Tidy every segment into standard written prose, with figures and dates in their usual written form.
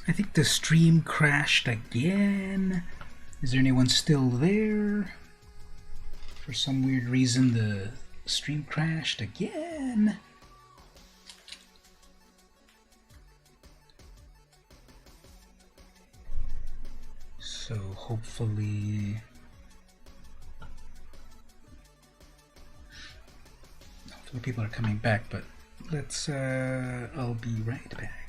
I think the stream crashed again. Is there anyone still there? For some weird reason, the stream crashed again. So hopefully people are coming back, but let's I'll be right back.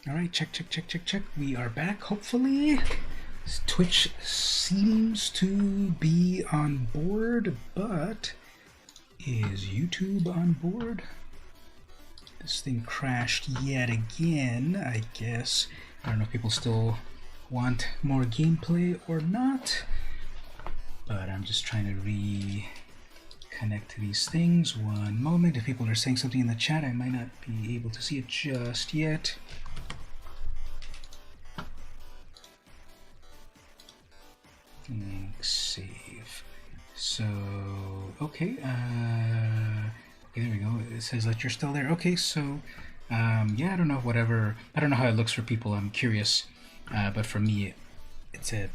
Alright, check. We are back, hopefully. Twitch seems to be on board, but is YouTube on board? This thing crashed yet again, I guess. I don't know if people still want more gameplay or not, but I'm just trying to reconnect to these things. One moment. If people are saying something in the chat, I might not be able to see it just yet. Save. So, okay, there we go. It says that you're still there. Okay, so, yeah, I don't know, whatever. I don't know how it looks for people. I'm curious. But for me, it's a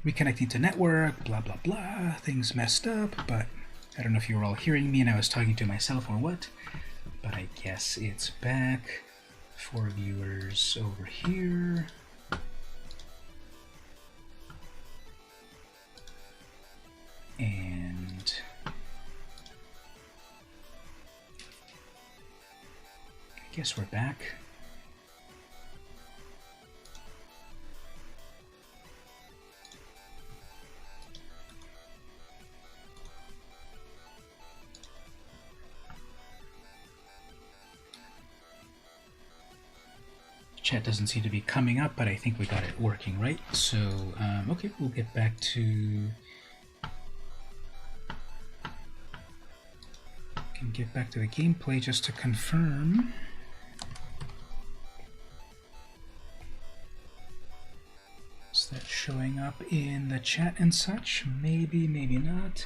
reconnecting to network, blah, blah, blah. Things messed up, but I don't know if you were all hearing me and I was talking to myself or what. But I guess it's back for viewers over here. And I guess we're back. Chat doesn't seem to be coming up, but I think we got it working right. So, okay, we'll get back to the gameplay just to confirm. Is that showing up in the chat and such? Maybe, maybe not.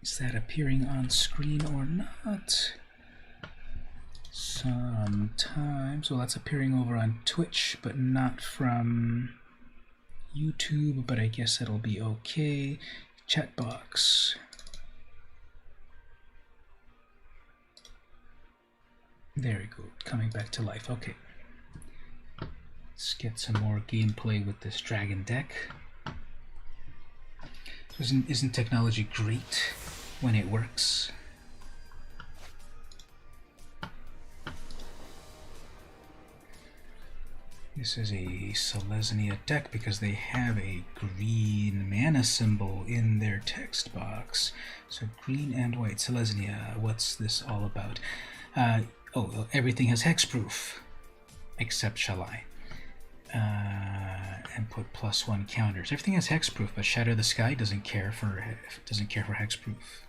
Is that appearing on screen or not? Sometimes. Well, that's appearing over on Twitch, but not from YouTube, but I guess it'll be okay. Chat box. There we go, coming back to life. Okay. Let's get some more gameplay with this dragon deck. Isn't technology great when it works? This is a Selesnya deck because they have a green mana symbol in their text box. So green and white. Selesnya, what's this all about? Oh, everything has hexproof, except Shalai. And put +1 counters. Everything has hexproof, but Shatter the Sky doesn't care for hexproof.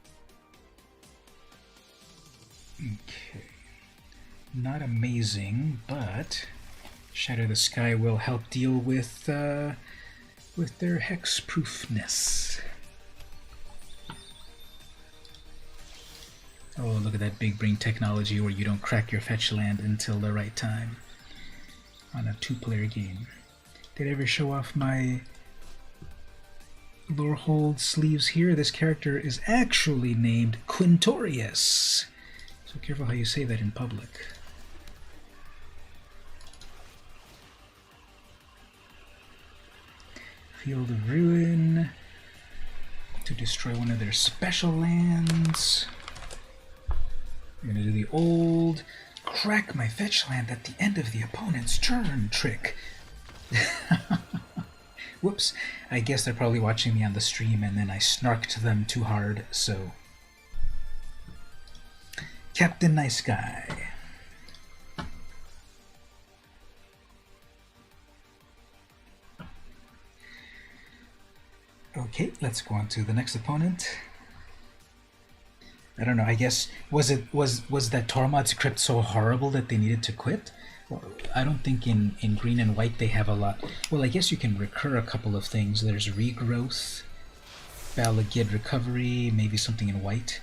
Okay, not amazing, but Shatter the Sky will help deal with their hexproofness. Oh, look at that big brain technology where you don't crack your fetch land until the right time on a 2-player game. Did I ever show off my Lorehold sleeves here? This character is actually named Quintorius. So careful how you say that in public. Field of Ruin to destroy one of their special lands. We're going to do the old crack my fetch land at the end of the opponent's turn trick. Whoops, I guess they're probably watching me on the stream and then I snarked them too hard, so... Captain Nice Guy. Okay, let's go on to the next opponent. I don't know, I guess, was that Tormod's crypt so horrible that they needed to quit? Well, I don't think in green and white they have a lot. Well, I guess you can recur a couple of things. There's regrowth, Balagid recovery, maybe something in white.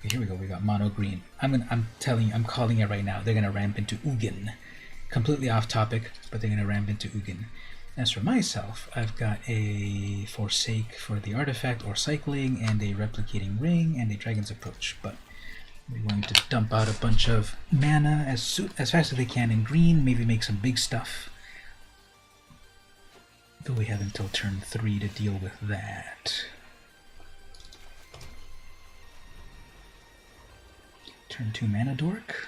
Okay, here we go, we got mono green. I'm calling it right now. They're gonna ramp into Ugin. Completely off topic, but they're gonna ramp into Ugin. As for myself, I've got a Forsake for the artifact or cycling, and a replicating ring, and a Dragon's Approach. But we're going to dump out a bunch of mana as fast as they can in green, maybe make some big stuff. Though we have until turn 3 to deal with that. Turn 2 mana dork.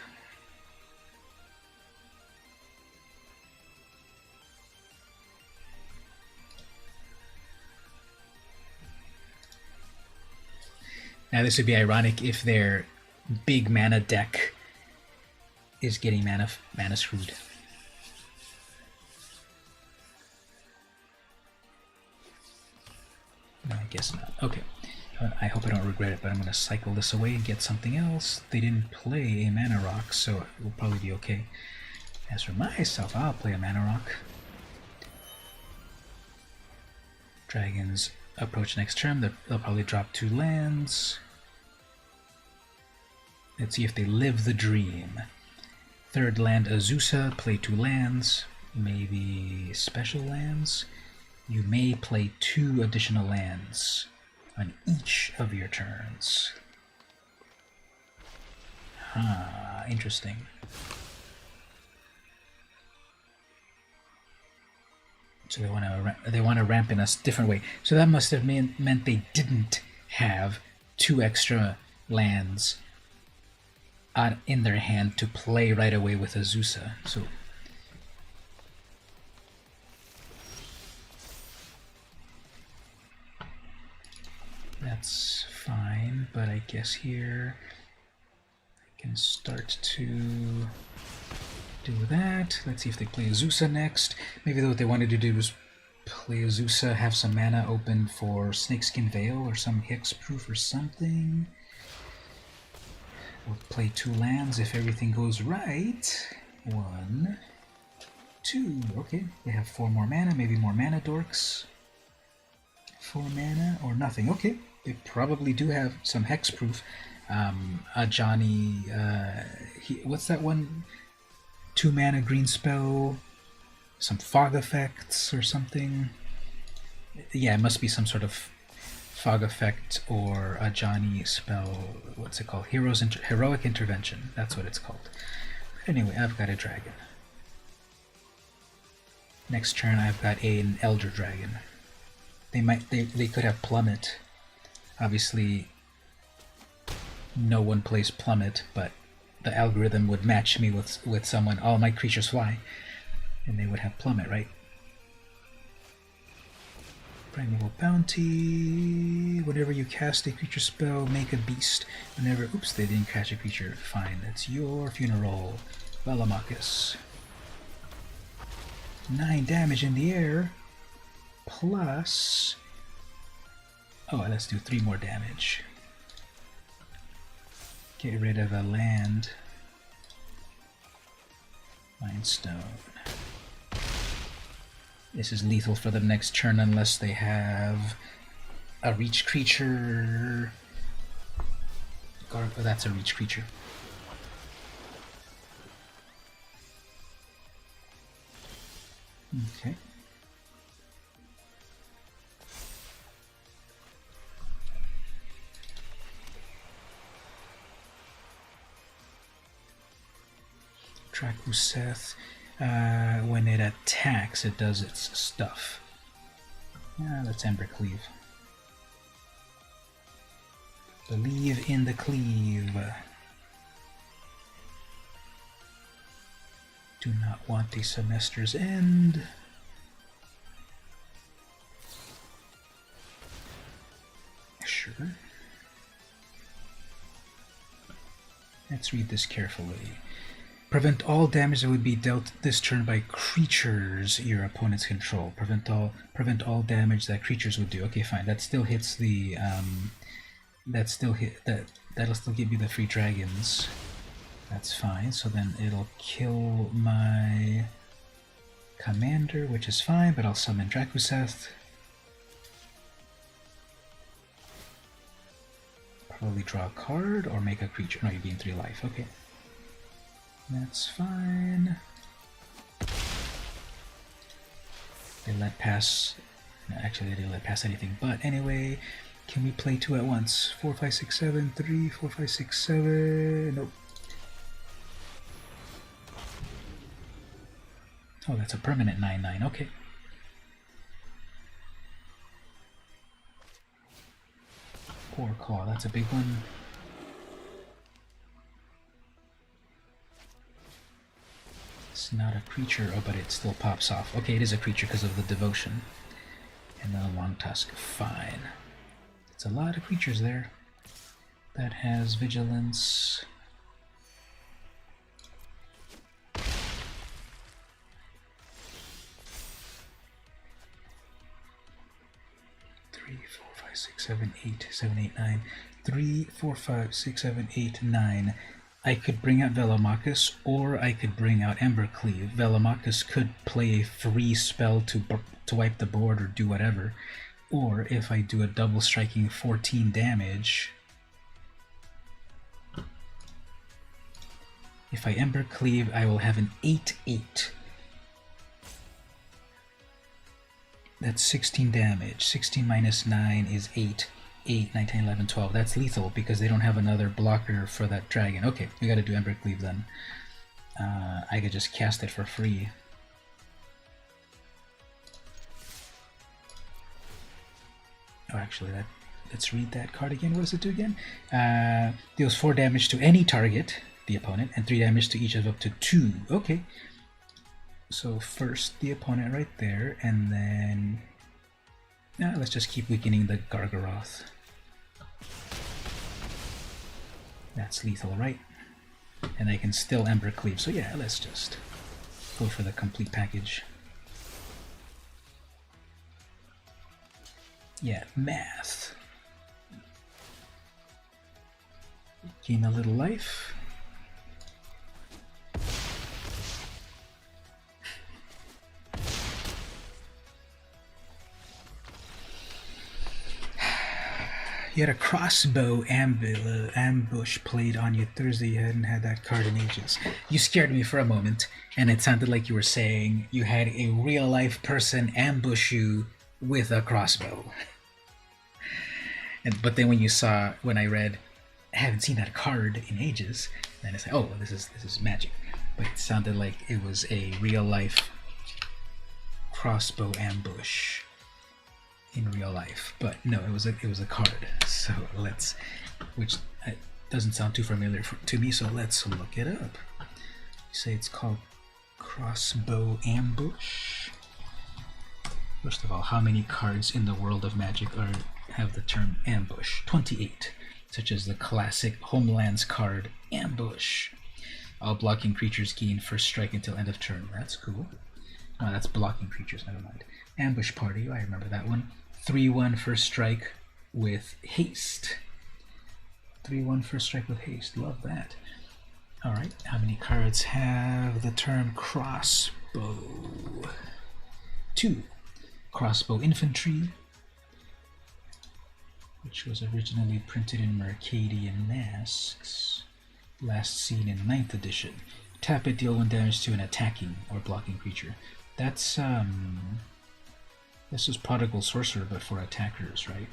Now this would be ironic if their big mana deck is getting mana screwed. No, I guess not. Okay. I hope I don't regret it, but I'm going to cycle this away and get something else. They didn't play a mana rock, so it will probably be okay. As for myself, I'll play a mana rock. Dragons approach next turn. They'll probably drop 2 lands. Let's see if they live the dream. 3rd land Azusa, play 2 lands. Maybe special lands. You may play 2 additional lands on each of your turns. Ah, interesting. So they want to ramp in a different way. So that must have meant they didn't have 2 extra lands in their hand to play right away with Azusa. So that's fine, but I guess here I can start to do that. Let's see if they play Azusa next. Maybe what they wanted to do was play Azusa, have some mana open for Snakeskin Veil or some hexproof or something. We'll play 2 lands if everything goes right. 1, 2. Okay, they have 4 more mana, maybe more mana dorks. 4 mana or nothing. Okay, they probably do have some hexproof. Johnny, what's that one? 2 mana green spell, some fog effects or something. Yeah, it must be some sort of fog effect or a Johnny spell. What's it called? Heroic Intervention. That's what it's called. Anyway, I've got a dragon. Next turn, I've got an Elder Dragon. They could have Plummet. Obviously, no one plays Plummet, but the algorithm would match me with someone. All my creatures fly, and they would have Plummet, right? Primeval Bounty. Whenever you cast a creature spell, make a beast. Whenever, oops, they didn't catch a creature. Fine, that's your funeral. Velamachus. 9 damage in the air. Plus... oh, let's do 3 more damage. Get rid of a land. Mindstone. This is lethal for the next turn unless they have a reach creature. That's a reach creature. Okay. Drakuseth, when it attacks, it does its stuff. Let's Ember Cleave. Believe in the cleave. Do not want the semester's end. Sure. Let's read this carefully. Prevent all damage that would be dealt this turn by creatures your opponents control. Prevent all damage that creatures would do. Okay, fine. That still hits the that'll still give you the free dragons. That's fine. So then it'll kill my commander, which is fine, but I'll summon Drakuseth. Probably draw a card or make a creature. No, you gain 3 life. Okay. That's fine. They let pass. No, actually, they didn't let pass anything. But anyway, can we play 2 at once? 4, 5, 6, 7, 3, 4, 5, 6, 7. Nope. Oh, that's a permanent 9/9. Okay. Poor Claw. That's a big one. It's not a creature, oh, but it still pops off. Okay, it is a creature because of the devotion. And then a Long Tusk. Fine. It's a lot of creatures there. That has vigilance. Three, 4, 5, 6, 7, 8, 7, 8, 9. 3, 4, 5, 6, 7, 8, 9. I could bring out Velomachus, or I could bring out Embercleave. Velomachus could play a free spell to wipe the board or do whatever. Or if I do a double striking 14 damage, if I Embercleave, I will have an 8/8. That's 16 damage. 16 minus 9 is 8. 8, 9, 10, 11, 12. That's lethal because they don't have another blocker for that dragon. Okay, we gotta do Embercleave then. I could just cast it for free. Oh, actually, let's read that card again. What does it do again? Deals 4 damage to any target, the opponent, and 3 damage to each of up to 2. Okay. So first the opponent right there, and then let's just keep weakening the Gargaroth. That's lethal, right? And I can still Embercleave. So yeah, let's just go for the complete package. Yeah, math. Gain a little life. You had a crossbow ambush played on you Thursday. You hadn't had that card in ages. You scared me for a moment, and it sounded like you were saying you had a real-life person ambush you with a crossbow. But then when I read, I haven't seen that card in ages, then I said, oh, this is magic. But it sounded like it was a real-life crossbow ambush in real life, but no, it was a card. So which doesn't sound too familiar to me. So let's look it up. You say it's called Crossbow Ambush. First of all, how many cards in the world of Magic have the term ambush? 28, such as the classic Homelands card Ambush. All blocking creatures gain first strike until end of turn. That's cool. Oh, that's blocking creatures. Never mind. Ambush Party. I remember that one. 3/1 first strike with haste. 3/1 first strike with haste. Love that. Alright, how many cards have the term crossbow? 2. Crossbow infantry, which was originally printed in Mercadian Masks, last seen in 9th edition. Tap it, deal 1 damage to an attacking or blocking creature. That's, this is Prodigal Sorcerer, but for attackers, right?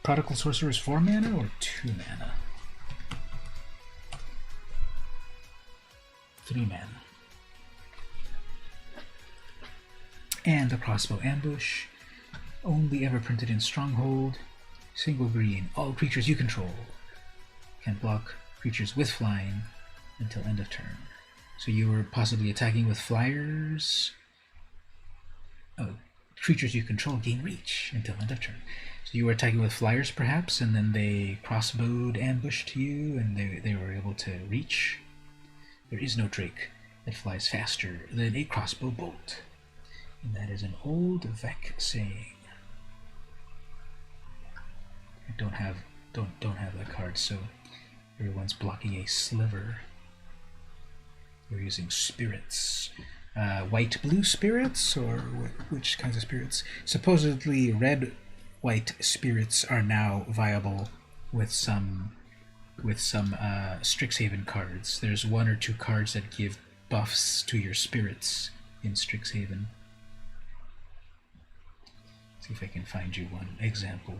Prodigal Sorcerer is 4 mana or 2 mana? 3 mana. And the Crossbow Ambush, only ever printed in Stronghold, single green, all creatures you control can block creatures with flying until end of turn. So you were possibly attacking with flyers. Oh, creatures you control gain reach until end of turn. So you were attacking with flyers perhaps, and then they crossbowed ambush to you, and they were able to reach. There is no Drake that flies faster than a crossbow bolt. And that is an old Vec saying. I don't have that card, so everyone's blocking a sliver. We're using spirits. White-blue spirits, or which kinds of spirits? Supposedly red-white spirits are now viable with some Strixhaven cards. There's 1 or 2 cards that give buffs to your spirits in Strixhaven. See if I can find you one example.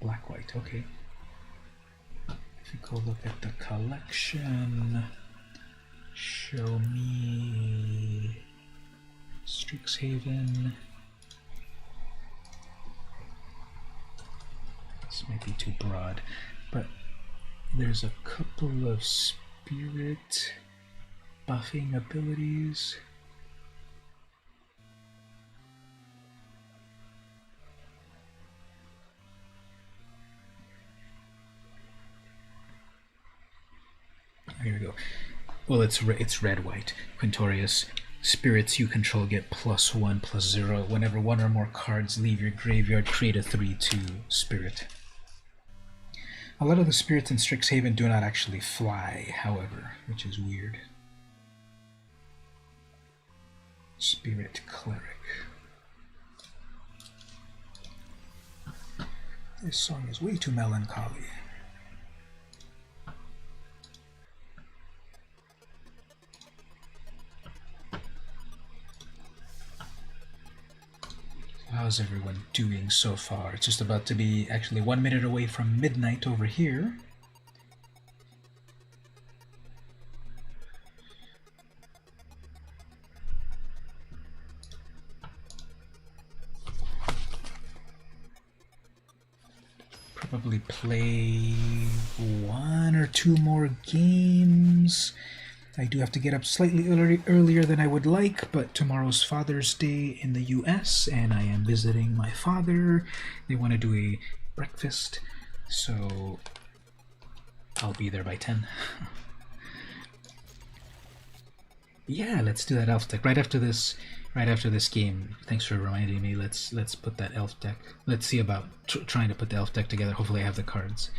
Black-white, okay. If you go look at the collection, show me Strixhaven. This might be too broad, but there's a couple of spirit buffing abilities. Here we go. Well, it's red-white. Quintorius. Spirits you control get +1/+0. Whenever 1 or more cards leave your graveyard, create a 3/2 spirit. A lot of the spirits in Strixhaven do not actually fly, however, which is weird. Spirit Cleric. This song is way too melancholy. How's everyone doing so far? It's just about to be actually 1 minute away from midnight over here. Probably play 1 or 2 more games. I do have to get up slightly earlier than I would like, but tomorrow's Father's Day in the US, and I am visiting my father. They want to do a breakfast, so I'll be there by 10. Yeah, let's do that elf deck right after this game. Thanks for reminding me. Let's put that elf deck. Let's see about trying to put the elf deck together. Hopefully I have the cards.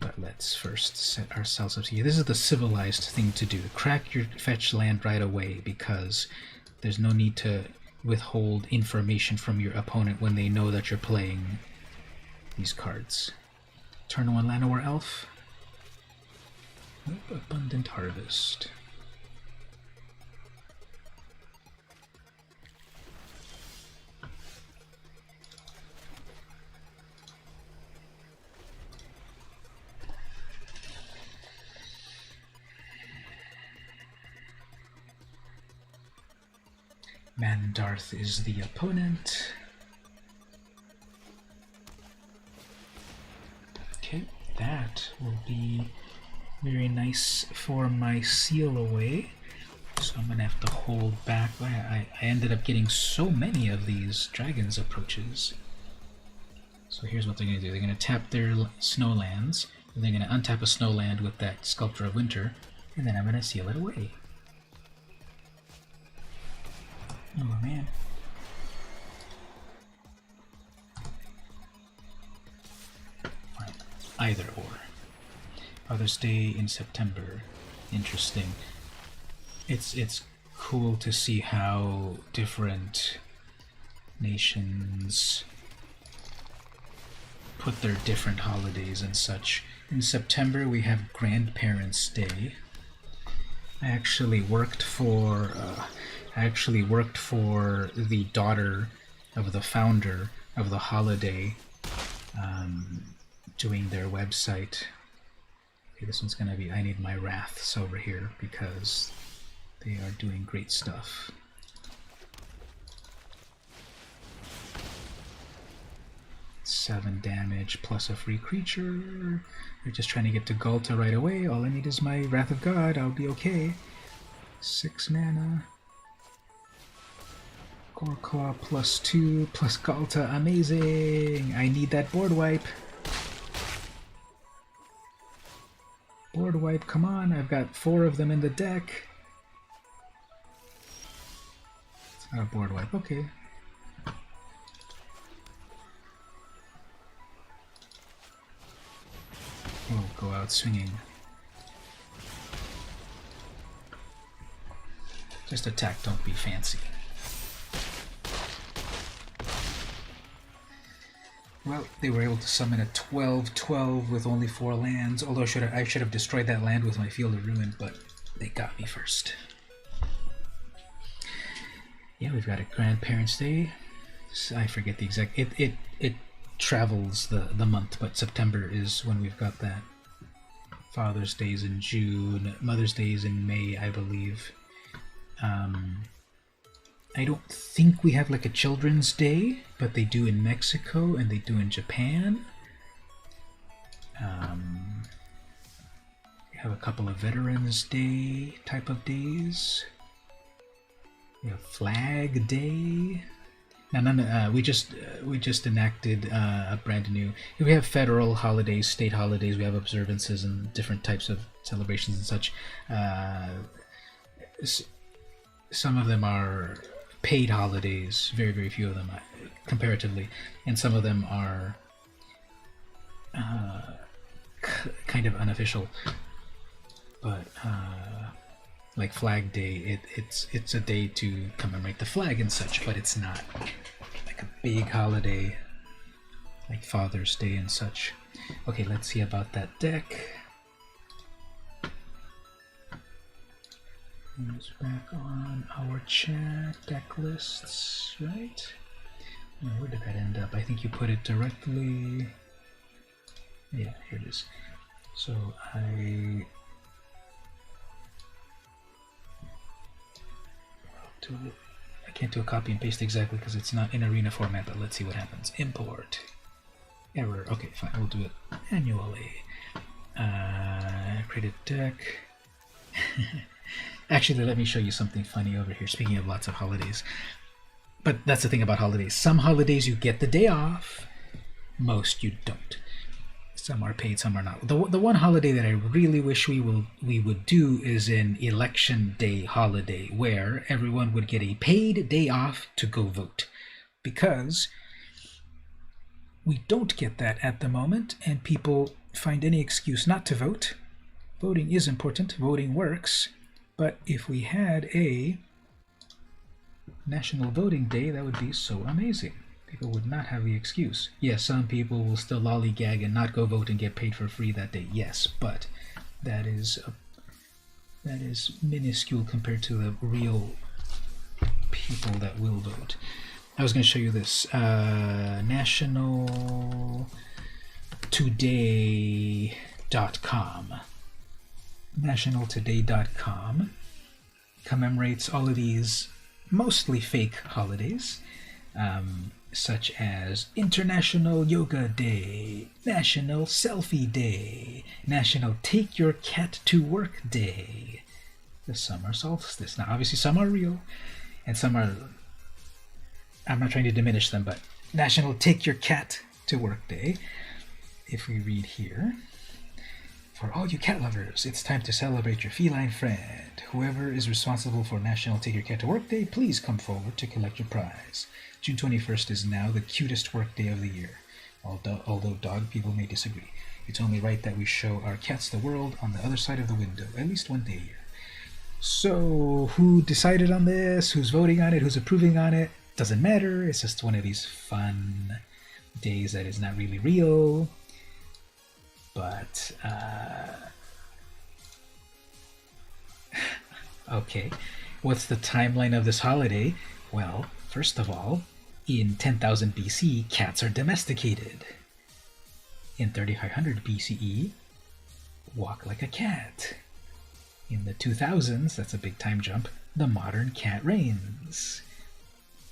But let's first set ourselves up here. This is the civilized thing to do. Crack your fetch land right away, because there's no need to withhold information from your opponent when they know that you're playing these cards. Turn 1 Llanowar Elf. Abundant Harvest. Mandarth is the opponent. Okay, that will be very nice for my seal away. So I'm gonna have to hold back. I ended up getting so many of these dragons approaches. So here's what they're gonna do. They're gonna tap their snowlands, and they're gonna untap a snowland with that Sculptor of Winter, and then I'm gonna seal it away. Oh man. Fine. Either or. Father's Day in September. Interesting. It's cool to see how different nations put their different holidays and such. In September we have Grandparents' Day. I actually worked for the daughter of the founder of the holiday, doing their website. Okay, this one's gonna be I Need My Wraths over here because they are doing great stuff. Seven damage plus a free creature. We're just trying to get to Galta right away. All I need is my Wrath of God. I'll be okay. 6 mana. Goreclaw +2 plus Galta. Amazing! I need that board wipe. Board wipe, come on. I've got 4 of them in the deck. It's not a board wipe. Okay. We'll go out swinging. Just attack, don't be fancy. Well, they were able to summon a 12/12 with only 4 lands, although I should have destroyed that land with my Field of Ruin, but they got me first. Yeah, we've got a Grandparents' Day. I forget the exact... It travels the month, but September is when we've got that. Father's Day is in June, Mother's Day is in May, I believe. I don't think we have like a Children's Day, but they do in Mexico and they do in Japan. We have a couple of Veterans Day type of days. We have Flag Day. Now, we just enacted a brand new. We have federal holidays, state holidays. We have observances and different types of celebrations and such. Some of them are paid holidays. Very, very few of them, comparatively, and some of them are kind of unofficial. But like Flag Day, it's a day to commemorate the flag and such, but it's not like a big holiday like Father's Day and such. Okay, let's see about that deck. It's back on our chat deck lists, right? Where did that end up? I think you put it directly. Yeah, here it is. So I can't do a copy and paste exactly because it's not in arena format, but let's see what happens. Import. Error. Okay, fine. We'll do it manually. Create a deck. Actually, let me show you something funny over here. Speaking of lots of holidays. But that's the thing about holidays. Some holidays you get the day off. Most you don't. Some are paid, some are not. The one holiday that I really wish we would do is an election day holiday where everyone would get a paid day off to go vote. Because we don't get that at the moment, and people find any excuse not to vote. Voting is important, voting works, but if we had a National Voting Day, that would be so amazing. People would not have the excuse. Yes, some people will still lollygag and not go vote and get paid for free that day. Yes, but that is minuscule compared to the real people that will vote. I was going to show you this. nationaltoday.com. nationaltoday.com commemorates all of these mostly fake holidays, such as International Yoga Day, National Selfie Day, National Take Your Cat to Work Day, the summer solstice. Now, obviously, some are real, and some are, I'm not trying to diminish them, but National Take Your Cat to Work Day. If we read here, for all you cat lovers, it's time to celebrate your feline friend. Whoever is responsible for National Take Your Cat to Work Day, please come forward to collect your prize. June 21st is now the cutest work day of the year, although dog people may disagree. It's only right that we show our cats the world on the other side of the window, at least one day a year. So, who decided on this? Who's voting on it? Who's approving on it? doesn't matter. It's just one of these fun days that is not really real. But, okay. What's the timeline of this holiday? Well, first of all, in 10,000 BC, cats are domesticated. In 3500 BCE, walk like a cat. In the 2000s, that's a big time jump, the modern cat reigns.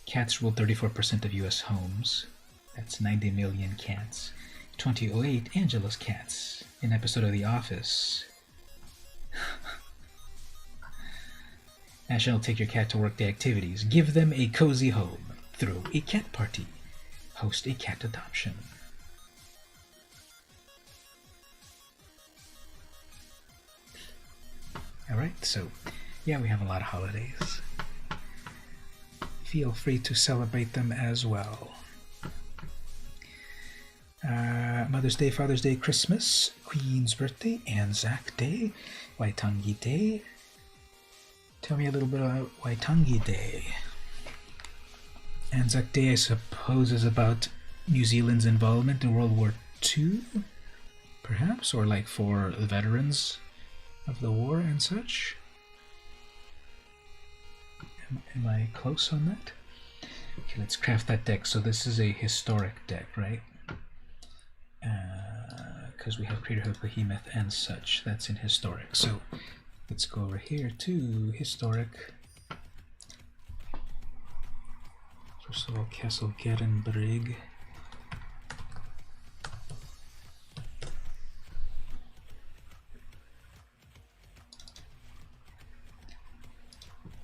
Cats ruled 34% of US homes. That's 90 million cats. 2008, Angela's cats. An episode of The Office. National Take Your Cat to Work Day activities. Give them a cozy home. Throw a cat party. Host a cat adoption. Alright, so yeah, we have a lot of holidays. Feel free to celebrate them as well. Mother's Day, Father's Day, Christmas, Queen's Birthday, Anzac Day, Waitangi Day. Tell me a little bit about Waitangi Day. Anzac Day, I suppose, is about New Zealand's involvement in World War II, perhaps, or like for the veterans of the war and such. Am I close on that? Okay, let's craft that deck. So this is a historic deck, right? Because we have Craterhoof, Behemoth, and such. That's in historic. So let's go over here to historic. First of all, Castle Gerenbrig.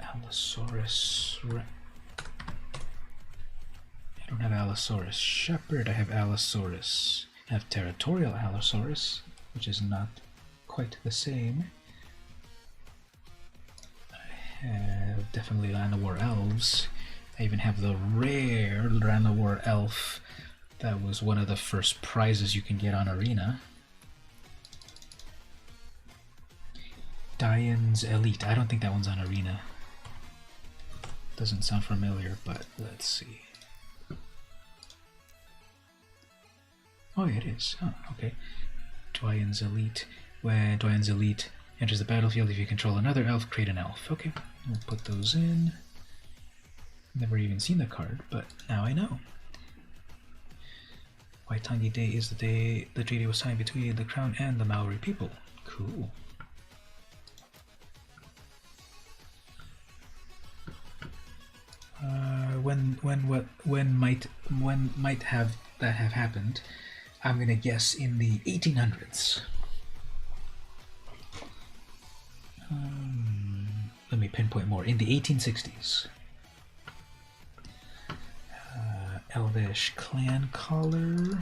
Allosaurus. I don't have Allosaurus Shepherd, I have Allosaurus. I have Territorial Allosaurus, which is not quite the same. I have definitely Land of War Elves. I even have the rare Land of War Elf. That was one of the first prizes you can get on Arena. Dian's Elite. I don't think that one's on Arena. Doesn't sound familiar, but let's see. Oh, yeah, it is. Oh, okay. Dwayne's Elite. When Dwayne's Elite enters the battlefield, if you control another elf, create an elf. Okay, we'll put those in. Never even seen the card, but now I know. Waitangi Day is the day the treaty was signed between the Crown and the Maori people. Cool. When might have that have happened? I'm gonna guess in the 1800s. Let me pinpoint more. In the 1860s. Elvish clan collar.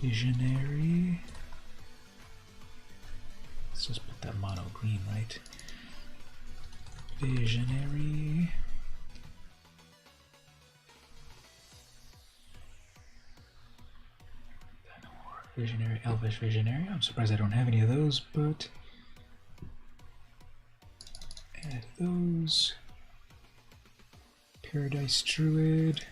Visionary. Let's just put that mono green, right? Visionary. Visionary, Elvish Visionary. I'm surprised I don't have any of those, but add those. Paradise Druid.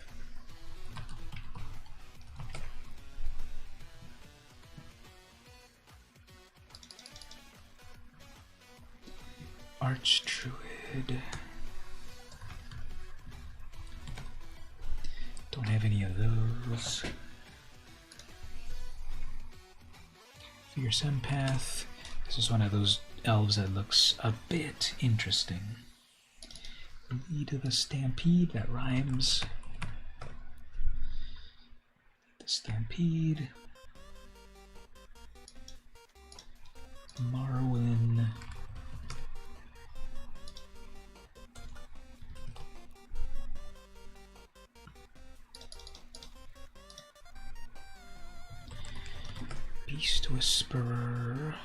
Arch Druid. Don't have any of those. Fierce Empath. This is one of those elves that looks a bit interesting. Lead of the Stampede, that rhymes. The Stampede. Marwin. Beast Whisperer.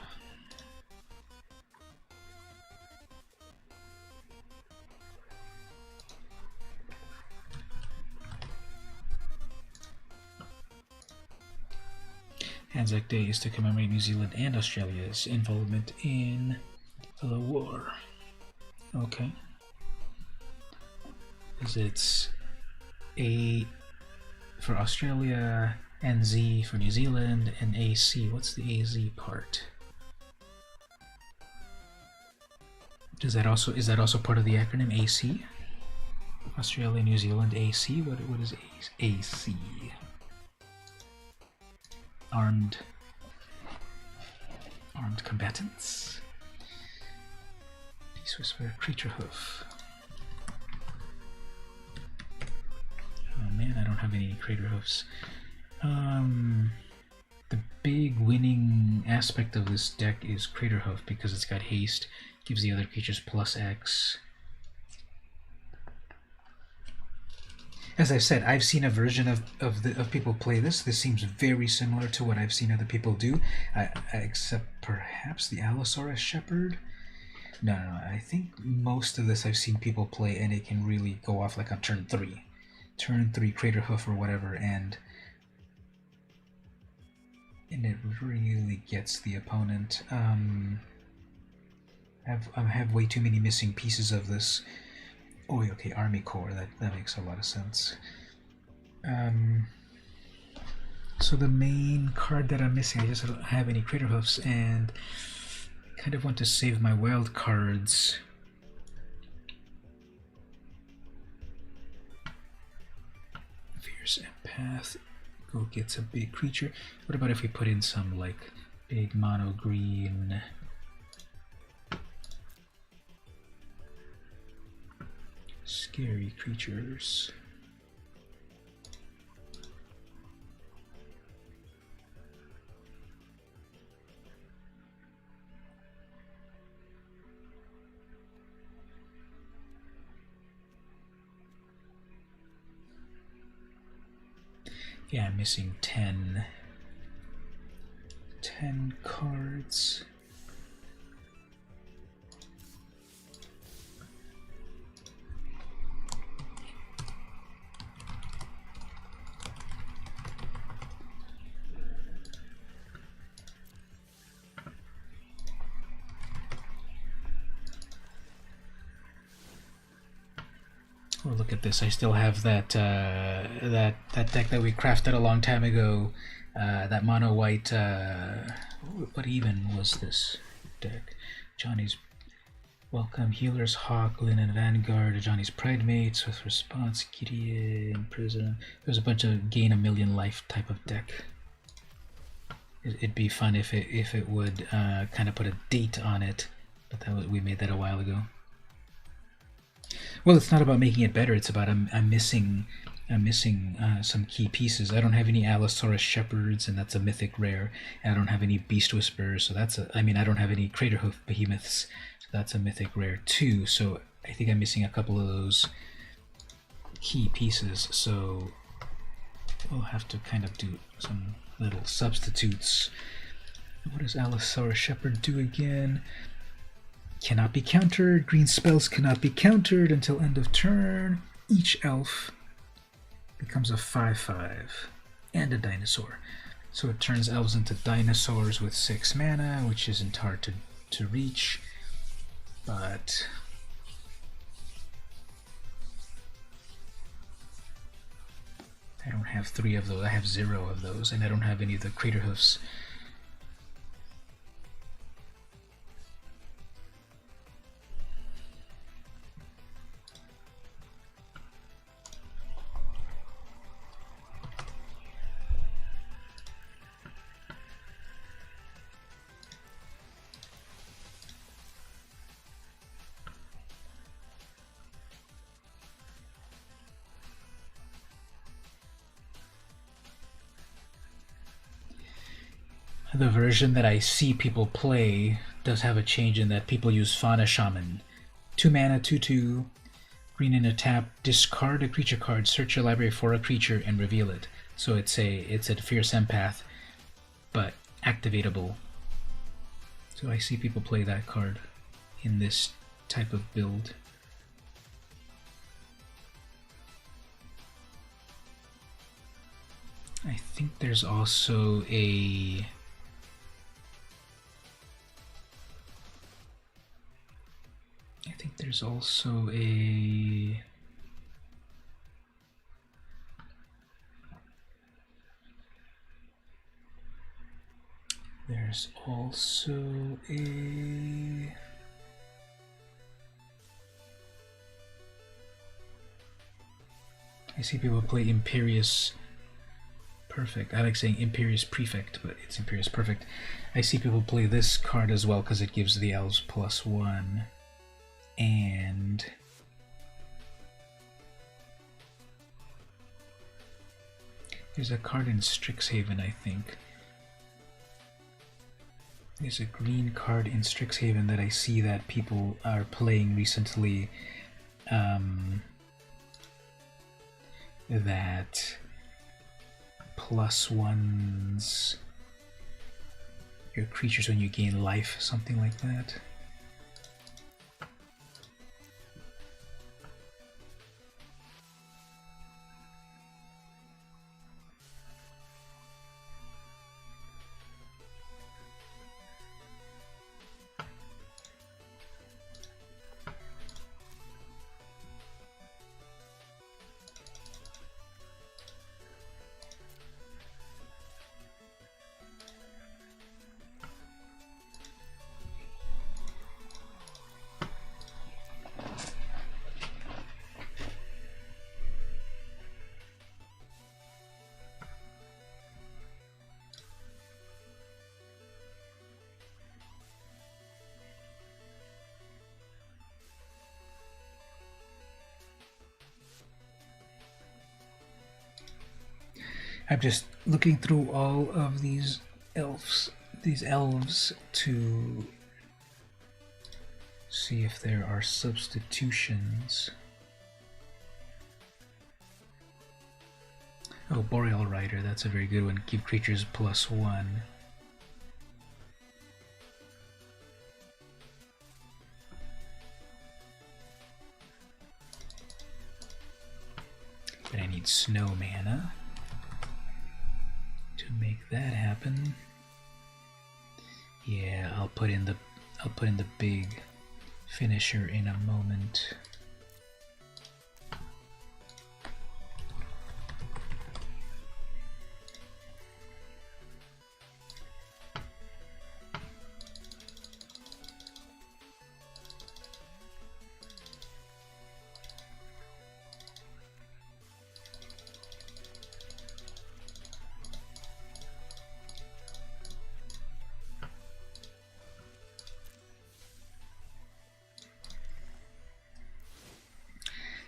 Anzac Day is to commemorate New Zealand and Australia's involvement in the war. Okay. Because it's A for Australia, NZ for New Zealand, and AC. What's the AZ part? Is that also part of the acronym AC? Australia, New Zealand, AC. What is AC? Armed combatants. Peace Whisperer, Creature Hoof. Oh man, I don't have any Crater Hoofs. The big winning aspect of this deck is Crater Hoof because it's got haste, gives the other creatures +X. As I've said, I've seen a version of people play this. This seems very similar to what I've seen other people do, except perhaps the Allosaurus Shepherd. No, I think most of this I've seen people play, and it can really go off like on turn 3. Turn 3 Crater Hoof or whatever, and it really gets the opponent. I have way too many missing pieces of this. Oh, okay, Army Corps, that makes a lot of sense. So the main card that I'm missing, I just don't have any Crater Hoofs, and kind of want to save my wild cards. Fierce Empath, go get some big creature. What about if we put in some like big mono green? Scary creatures. Yeah, I'm missing 10 cards. Oh, look at this! I still have that that deck that we crafted a long time ago. That mono white. What even was this deck? Johnny's Welcome, Healer's Hawk, Linen Vanguard, Johnny's Pride Mates with Response, Gideon, Prison. There's a bunch of gain a million life type of deck. It'd be fun if it would kind of put a date on it, but we made that a while ago. Well, it's not about making it better. It's about I'm missing some key pieces. I don't have any Allosaurus Shepherds, and that's a mythic rare. And I don't have any Beast Whisperers, so that's I don't have any Crater Hoof Behemoths, so that's a mythic rare too. So I think I'm missing a couple of those key pieces. So we'll have to kind of do some little substitutes. What does Allosaurus Shepherd do again? Cannot be countered. Green spells cannot be countered until end of turn. Each elf becomes a 5/5 and a dinosaur. So it turns elves into dinosaurs with 6 mana, which isn't hard to reach. But I don't have 3 of those. I have 0 of those, and I don't have any of the Crater Hoofs. The version that I see people play does have a change in that people use Fauna Shaman. 2 mana, 2/2, green in a tap, discard a creature card, search your library for a creature, and reveal it. So it's a Fierce Empath, but activatable. So I see people play that card in this type of build. I think there's also a I think there's also a... There's also a... I see people play Imperious Perfect. I like saying Imperious Prefect, but it's Imperious Perfect. I see people play this card as well because it gives the elves +1. And there's a card in Strixhaven, I think. There's a green card in Strixhaven that I see that people are playing recently. That +1s your creatures when you gain life, something like that. I'm just looking through all of these elves to see if there are substitutions. Oh, Boreal Rider, that's a very good one. Give creatures +1. But I need snow mana to make that happen. Yeah, I'll put in the big finisher in a moment.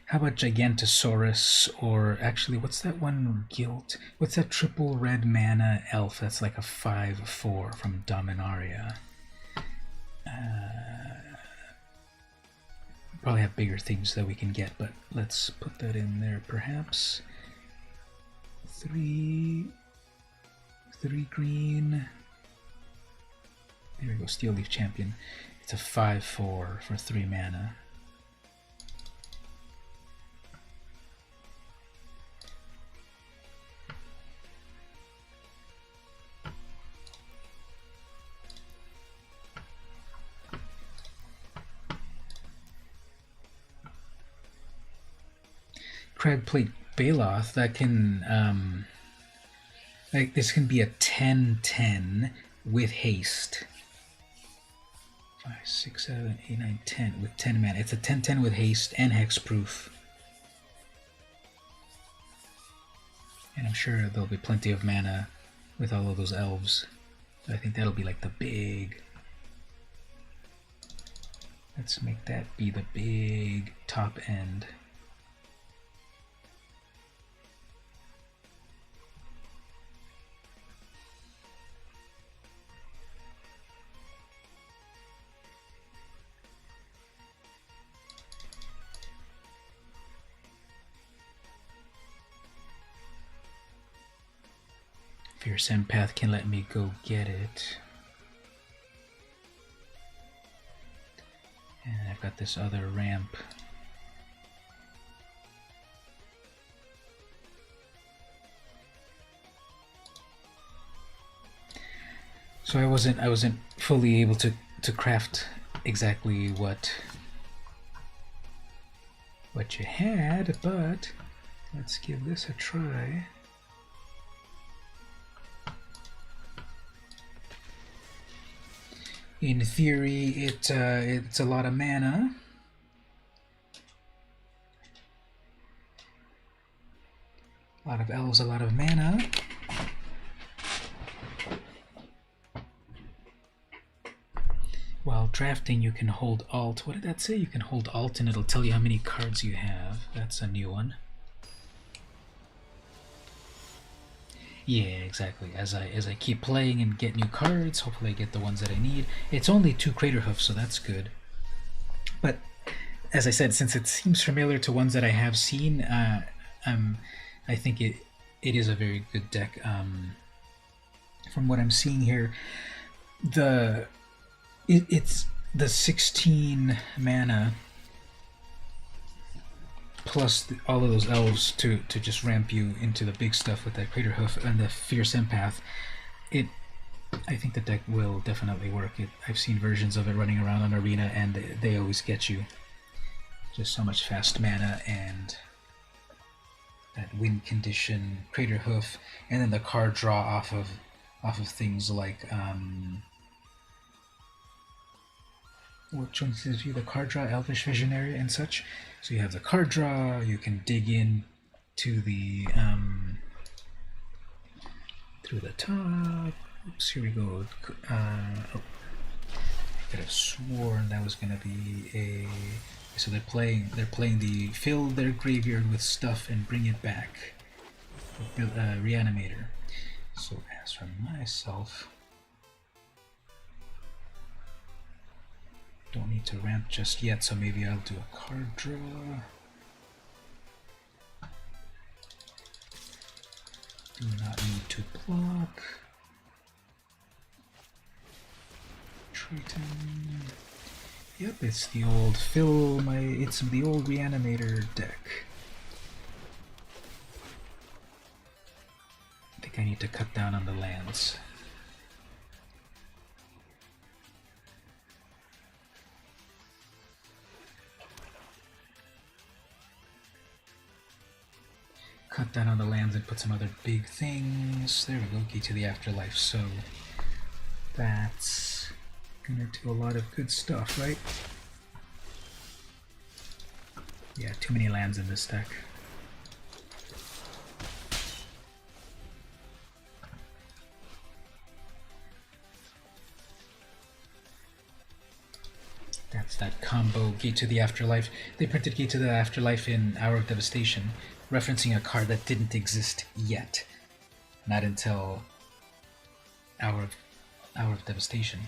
How about Gigantosaurus, or actually, what's that one guild? What's that triple red mana elf that's like a 5/4 from Dominaria? Probably have bigger things that we can get, but let's put that in there perhaps. 3 green. There we go, Steel Leaf Champion. It's a 5/4 for 3 mana. Cragplate Baloth, that can like this can be a 10/10 with haste. 5, 6, 7, 8, 9, 10 with 10 mana. It's a 10/10 with haste and hexproof. And I'm sure there'll be plenty of mana with all of those elves. So I think that'll be like the big... Let's make that be the big top end. Fierce Empath can let me go get it. And I've got this other ramp. So I wasn't fully able to craft exactly what what you had, but let's give this a try. In theory, it's a lot of mana. A lot of elves, a lot of mana. While drafting, you can hold Alt. What did that say? You can hold Alt and it'll tell you how many cards you have. That's a new one. Yeah, exactly. As I keep playing and get new cards, hopefully I get the ones that I need. It's only 2 Crater Hoofs, so that's good. But as I said, since it seems familiar to ones that I have seen, I think it is a very good deck. From what I'm seeing here, it's the 16 mana plus all of those elves to just ramp you into the big stuff with that Crater Hoof and the Fierce Empath. I think the deck will definitely work. I've seen versions of it running around on Arena, and they always get you. Just so much fast mana and that win condition, Crater Hoof, and then the card draw off of things like which ones gives you the card draw, Elvish Visionary and such. So you have the card draw, you can dig in to the through the top. Oops, here we go. Oh, I could have sworn that was gonna be a. So they're playing the fill their graveyard with stuff and bring it back. Reanimator. So as for myself, don't need to ramp just yet, so maybe I'll do a card draw. Do not need to block. Triton. Yep, it's the old it's the old Reanimator deck. I think I need to cut down on the lands. Cut down on the lands and put some other big things. There we go, Key to the Afterlife. So that's gonna do a lot of good stuff, right? Yeah, too many lands in this deck. That's that combo, Gate to the Afterlife. They printed Gate to the Afterlife in Hour of Devastation, referencing a card that didn't exist yet. Not until Hour of Devastation.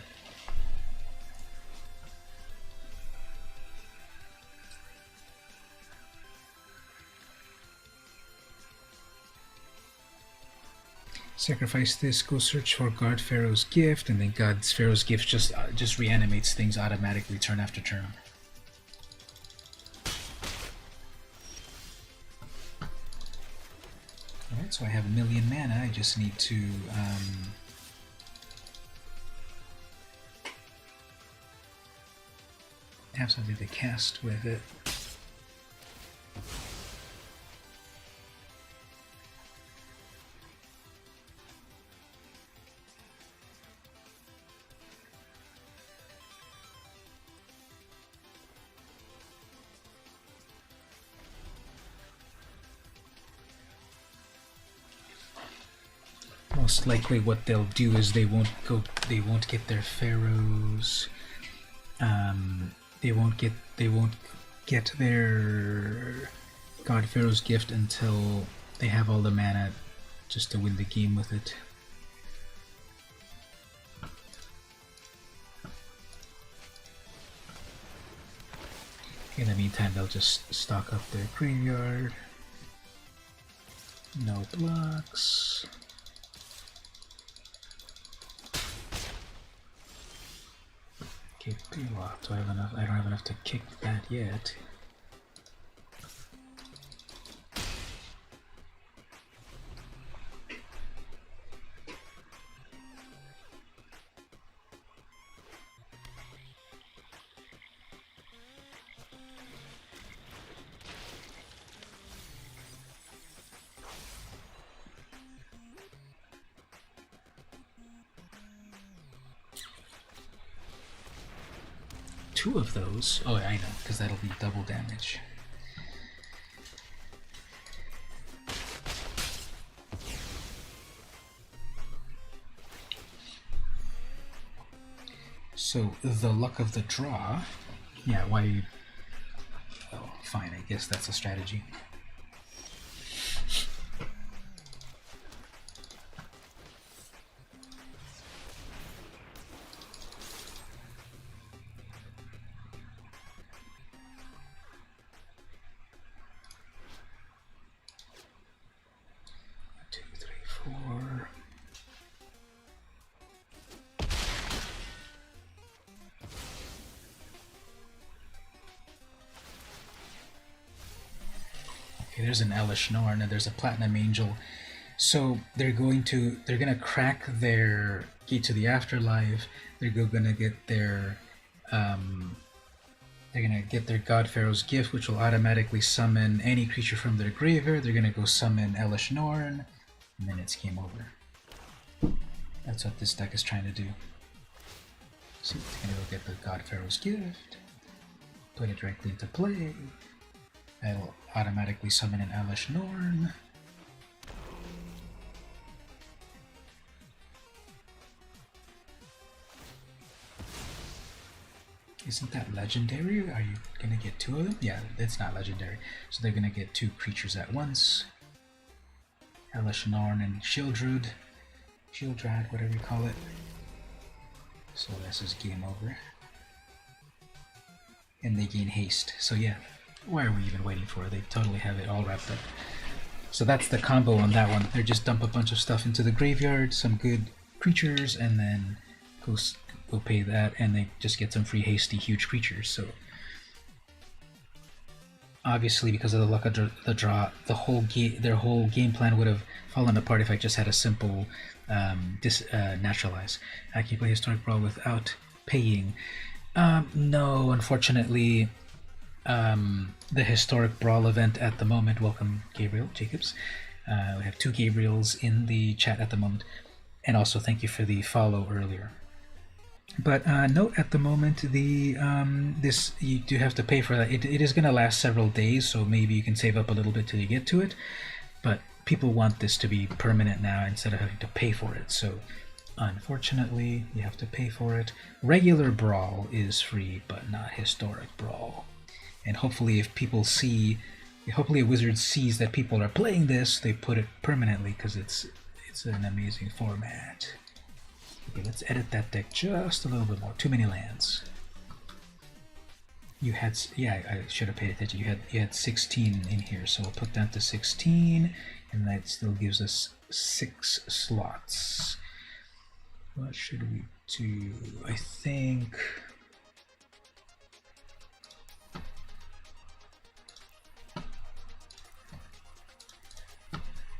Sacrifice this, go search for God Pharaoh's Gift, and then God Pharaoh's Gift just reanimates things automatically turn after turn. Alright, so I have 1,000,000 mana, I just need to have something to cast with it. Most likely what they'll do is they won't get their pharaohs. They won't get their God Pharaoh's Gift until they have all the mana just to win the game with it. In the meantime, they'll just stock up their graveyard. No blocks. Okay, well, do I have enough? I don't have enough to kick that yet. 2 of those. Oh, I know, because that'll be double damage. So, the luck of the draw. Yeah, why... Oh, fine, I guess that's a strategy. There's an Elish Norn and there's a Platinum Angel. So they're gonna crack their Gate to the Afterlife. They're gonna get their God Pharaoh's Gift, which will automatically summon any creature from their graveyard. They're gonna go summon Elish Norn, and then it's game over. That's what this deck is trying to do. So they're gonna go get the God Pharaoh's Gift, put it directly into play. That'll automatically summon an Elish Norn. Isn't that legendary? Are you gonna get 2 of them? Yeah, it's not legendary. So they're gonna get 2 creatures at once. Elish Norn and Shieldred, whatever you call it. So this is game over. And they gain haste. So yeah. Why are we even waiting for it? They totally have it all wrapped up. So that's the combo on that one. They just dump a bunch of stuff into the graveyard, some good creatures, and then go pay that, and they just get some free hasty huge creatures. So obviously, because of the luck of the draw, their whole game plan would have fallen apart if I just had a simple naturalize. I can play Historic Brawl without paying. No, unfortunately. The Historic Brawl event at the moment. Welcome, Gabriel Jacobs. We have 2 Gabriels in the chat at the moment, and also thank you for the follow earlier. But note at the moment, this you do have to pay for that. It is going to last several days, so maybe you can save up a little bit till you get to it. But people want this to be permanent now instead of having to pay for it. So unfortunately, you have to pay for it. Regular Brawl is free, but not Historic Brawl. And hopefully if people see, hopefully a wizard sees that people are playing this, they put it permanently because it's an amazing format. Okay, let's edit that deck just a little bit more. Too many lands. You had, yeah, I should have paid attention. You had 16 in here, so we'll put that to 16, and that still gives us 6 slots. What should we do? I think...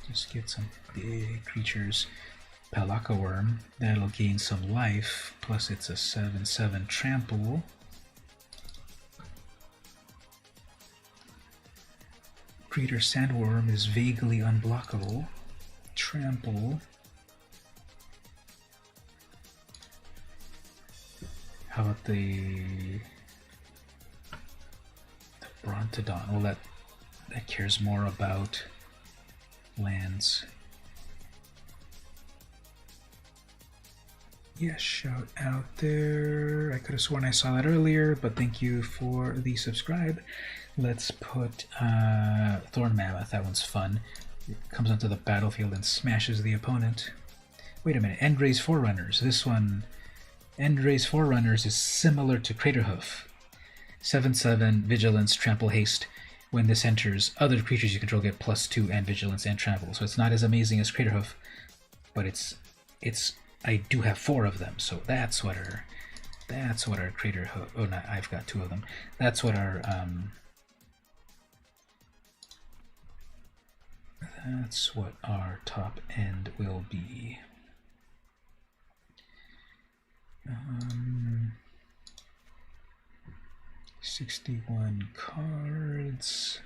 just get some big creatures. Palaka Worm, that'll gain some life, plus it's a 7/7 trample. Crater Sandworm is vaguely unblockable. Trample. How about the Brontodon? Well, that cares more about lands. Yes, shout out there. I could have sworn I saw that earlier, but thank you for the subscribe. Let's put Thorn Mammoth. That one's fun. It comes onto the battlefield and smashes the opponent. Wait a minute, Endray's Forerunners. This one, Endray's Forerunners, is similar to Craterhoof. 7/7, Vigilance, Trample, Haste. When this enters, other creatures you control get +2 and Vigilance and Trample. So it's not as amazing as Craterhoof, but it's I do have 4 of them, so that's what our Craterhoof. Oh, no, I've got 2 of them. That's what our top end will be. 61 cards.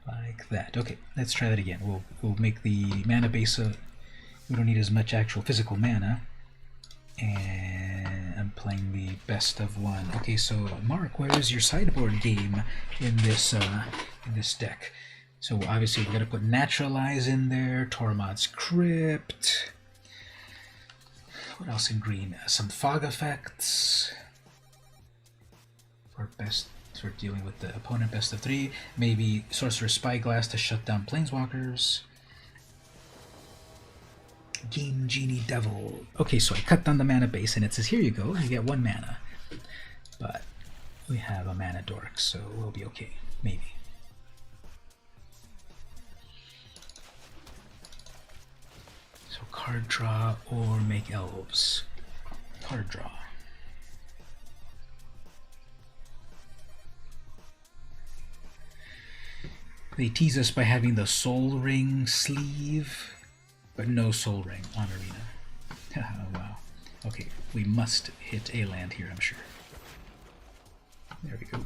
Like that. Okay, let's try that again. We'll make the mana base we don't need as much actual physical mana. And playing the best of one. Okay, so Mark, where is your sideboard game in this deck? So obviously we're gonna put Naturalize in there, Tormod's Crypt. What else in green? Some fog effects for dealing with the opponent best of 3. Maybe Sorcerer's Spyglass to shut down Planeswalkers. Game Genie Devil. Okay, so I cut down the mana base and it says here you go, you get 1 mana. But we have a mana dork, so we'll be okay. Maybe. So card draw or make elves. Card draw. They tease us by having the Soul Ring sleeve, but no Soul Ring on Arena. Wow. Okay, we must hit a land here, I'm sure. There we go.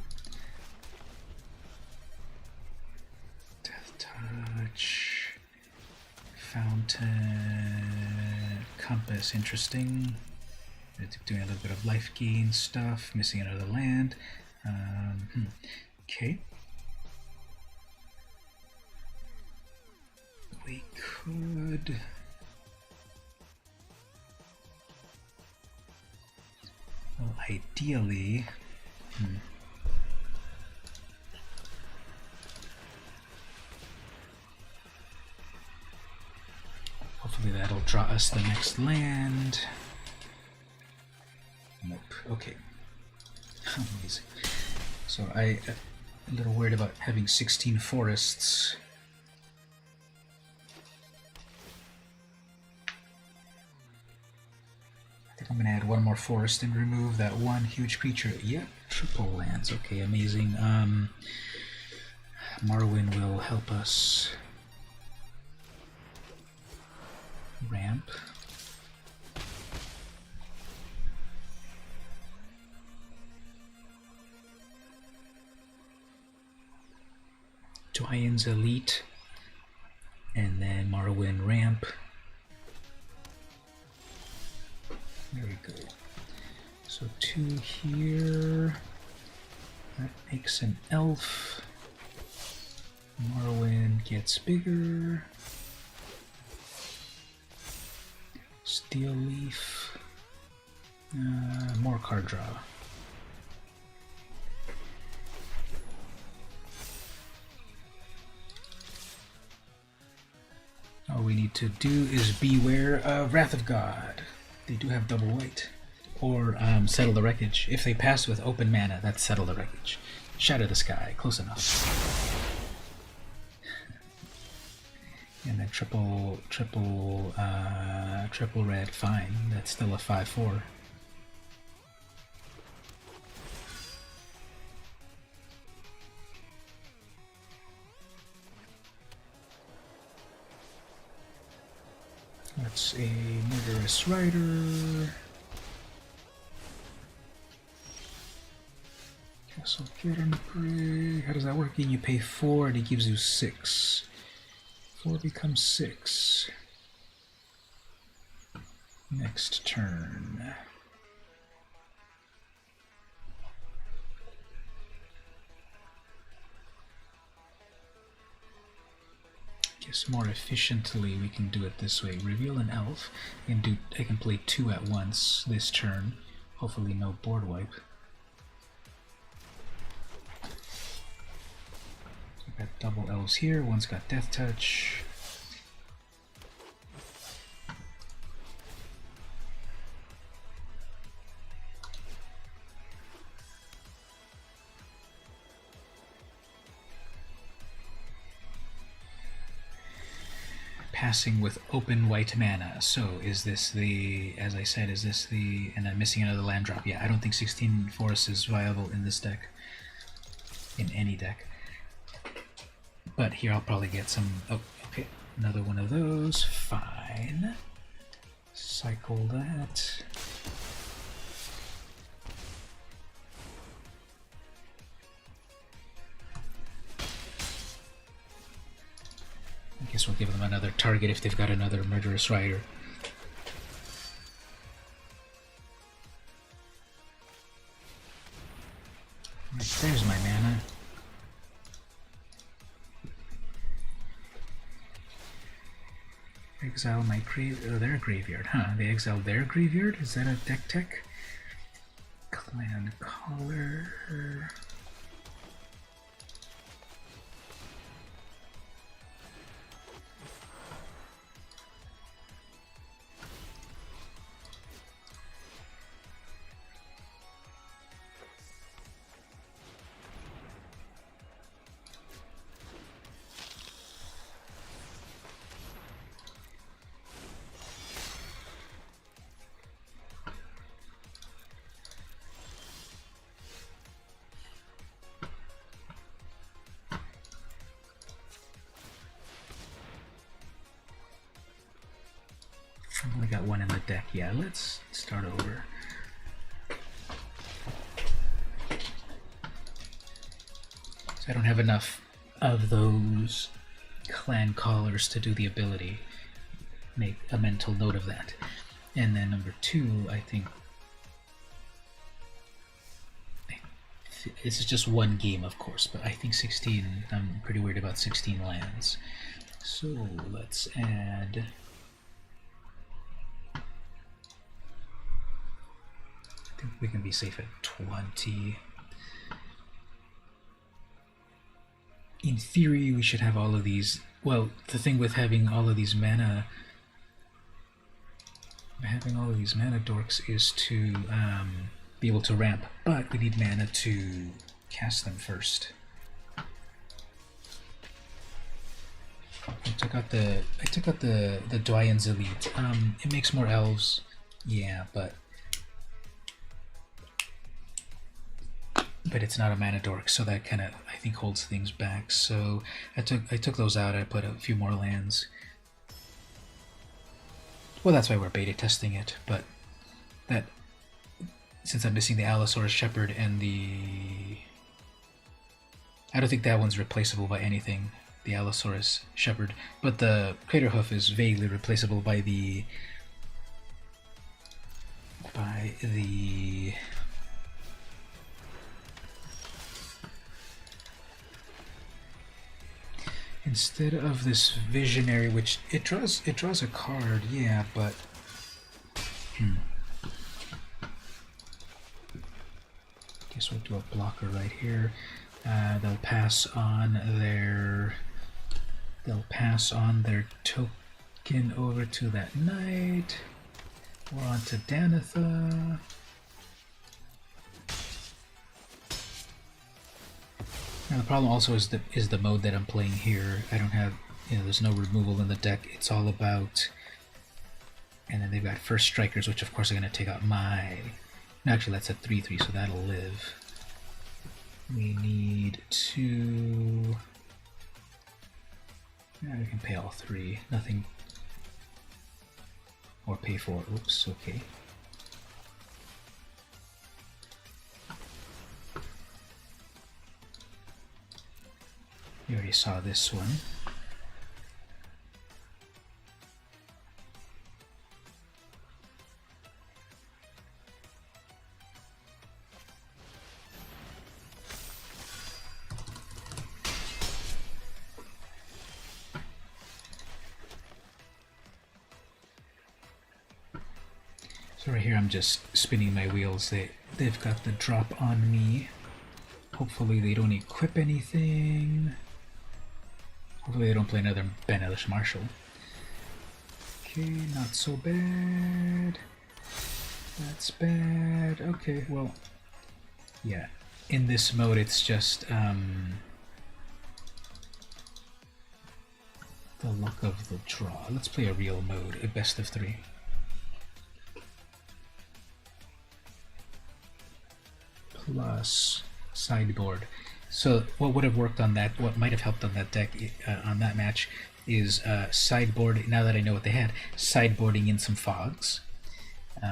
Death Touch. Fountain. Compass, interesting. Doing a little bit of life gain stuff, missing another land. Okay. We could... Well, ideally... Hopefully that'll draw us the next land. Nope. Okay. Amazing. So I'm a little worried about having 16 forests. I'm going to add 1 more forest and remove that 1 huge creature. Yeah, triple lands. Okay, amazing. Morrowind will help us ramp. Dwyann's Elite. And then Morrowind ramp. There we go. So 2 here. That makes an elf. Morrowind gets bigger. Steel Leaf. More card draw. All we need to do is beware of Wrath of God. They do have double white. Or Settle the Wreckage. If they pass with open mana, that's Settle the Wreckage. Shatter the Sky, close enough. And then triple red, fine. That's still a 5/4. That's a Murderous Rider. Castle Kirenbrig. How does that work? You pay 4 and it gives you 6. 4 becomes 6. Next turn. Guess more efficiently we can do it this way. Reveal an elf. I can play 2 at once this turn. Hopefully no board wipe. I've got double elves here. One's got Death Touch. Passing with open white mana. So is this the, as I said, is this the, and I'm missing another land drop. Yeah, I don't think 16 forests is viable in this deck. In any deck. But here I'll probably get some, oh, okay, another one of those, fine. Cycle that. I guess we'll give them another target if they've got another Murderous Rider. There's my mana. Exile my their graveyard, huh? They exiled their graveyard? Is that a deck tech? Clan Caller. I've only got one in the deck. Yeah, let's start over. So I don't have enough of those clan callers to do the ability. Make a mental note of that. And then number two, I think this is just one game, of course, but I think 16, I'm pretty worried about 16 lands. So let's add... I think we can be safe at 20. In theory, we should have all of these. Well, the thing with having all of these mana, dorks is to be able to ramp, but we need mana to cast them first. I took out the Doyen's Elite. It makes more elves, yeah, but it's not a mana dork, so that kind of, I think, holds things back. So I took those out. I put a few more lands. Well, that's why we're beta testing it. But that, since I'm missing the Allosaurus Shepherd and the, I don't think that one's replaceable by anything, the Allosaurus Shepherd. But the Craterhoof is vaguely replaceable by the instead of this Visionary, which it draws a card, yeah, but guess we'll do a blocker right here. They'll pass on their token over to that knight. We're on to Danitha. Now the problem also is the mode that I'm playing here. I don't have, there's no removal in the deck. It's all about, and then they've got first strikers, which of course are going to take out my. Actually, that's a 3/3, so that'll live. We need to. Yeah, we can pay all three. Nothing. Or pay for. Oops. Okay. You already saw this one. So right here I'm just spinning my wheels. They've got the drop on me. Hopefully they don't equip anything. Hopefully they don't play another Ben Ellis Marshall. Okay, not so bad. That's bad. Okay, well, yeah. In this mode, it's just the luck of the draw. Let's play a real mode, a best of 3. Plus sideboard. So what would have worked on that, what might have helped on that deck, on that match, is sideboard, now that I know what they had, sideboarding in some fogs. We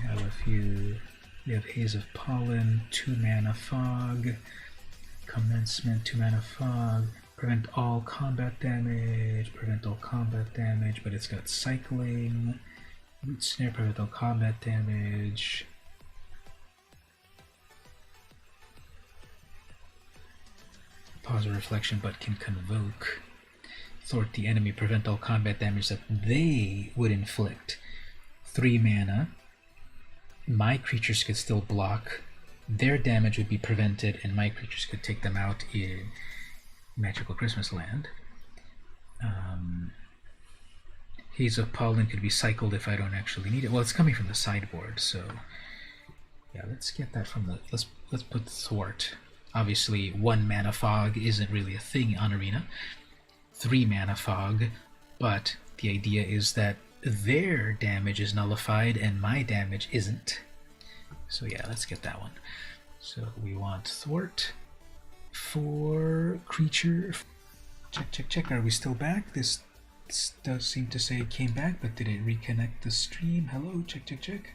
have a few, we have Haze of Pollen, 2 mana fog, Commencement, 2 mana fog, prevent all combat damage, but it's got cycling, Root Snare, prevent all combat damage, pause or reflection, but can convoke. Thwart the enemy, prevent all combat damage that they would inflict. 3 mana. My creatures could still block. Their damage would be prevented, and my creatures could take them out in Magical Christmas Land. Haze of Pollen could be cycled if I don't actually need it. Well, it's coming from the sideboard, so yeah, let's get that from the. Let's put Thwart. Obviously, 1 mana fog isn't really a thing on Arena. 3 mana fog, but the idea is that their damage is nullified and my damage isn't. So yeah, let's get that one. So we want Thwart for creature. Check, check, check. Are we still back? This does seem to say it came back, but did it reconnect the stream? Hello? Check, check, check.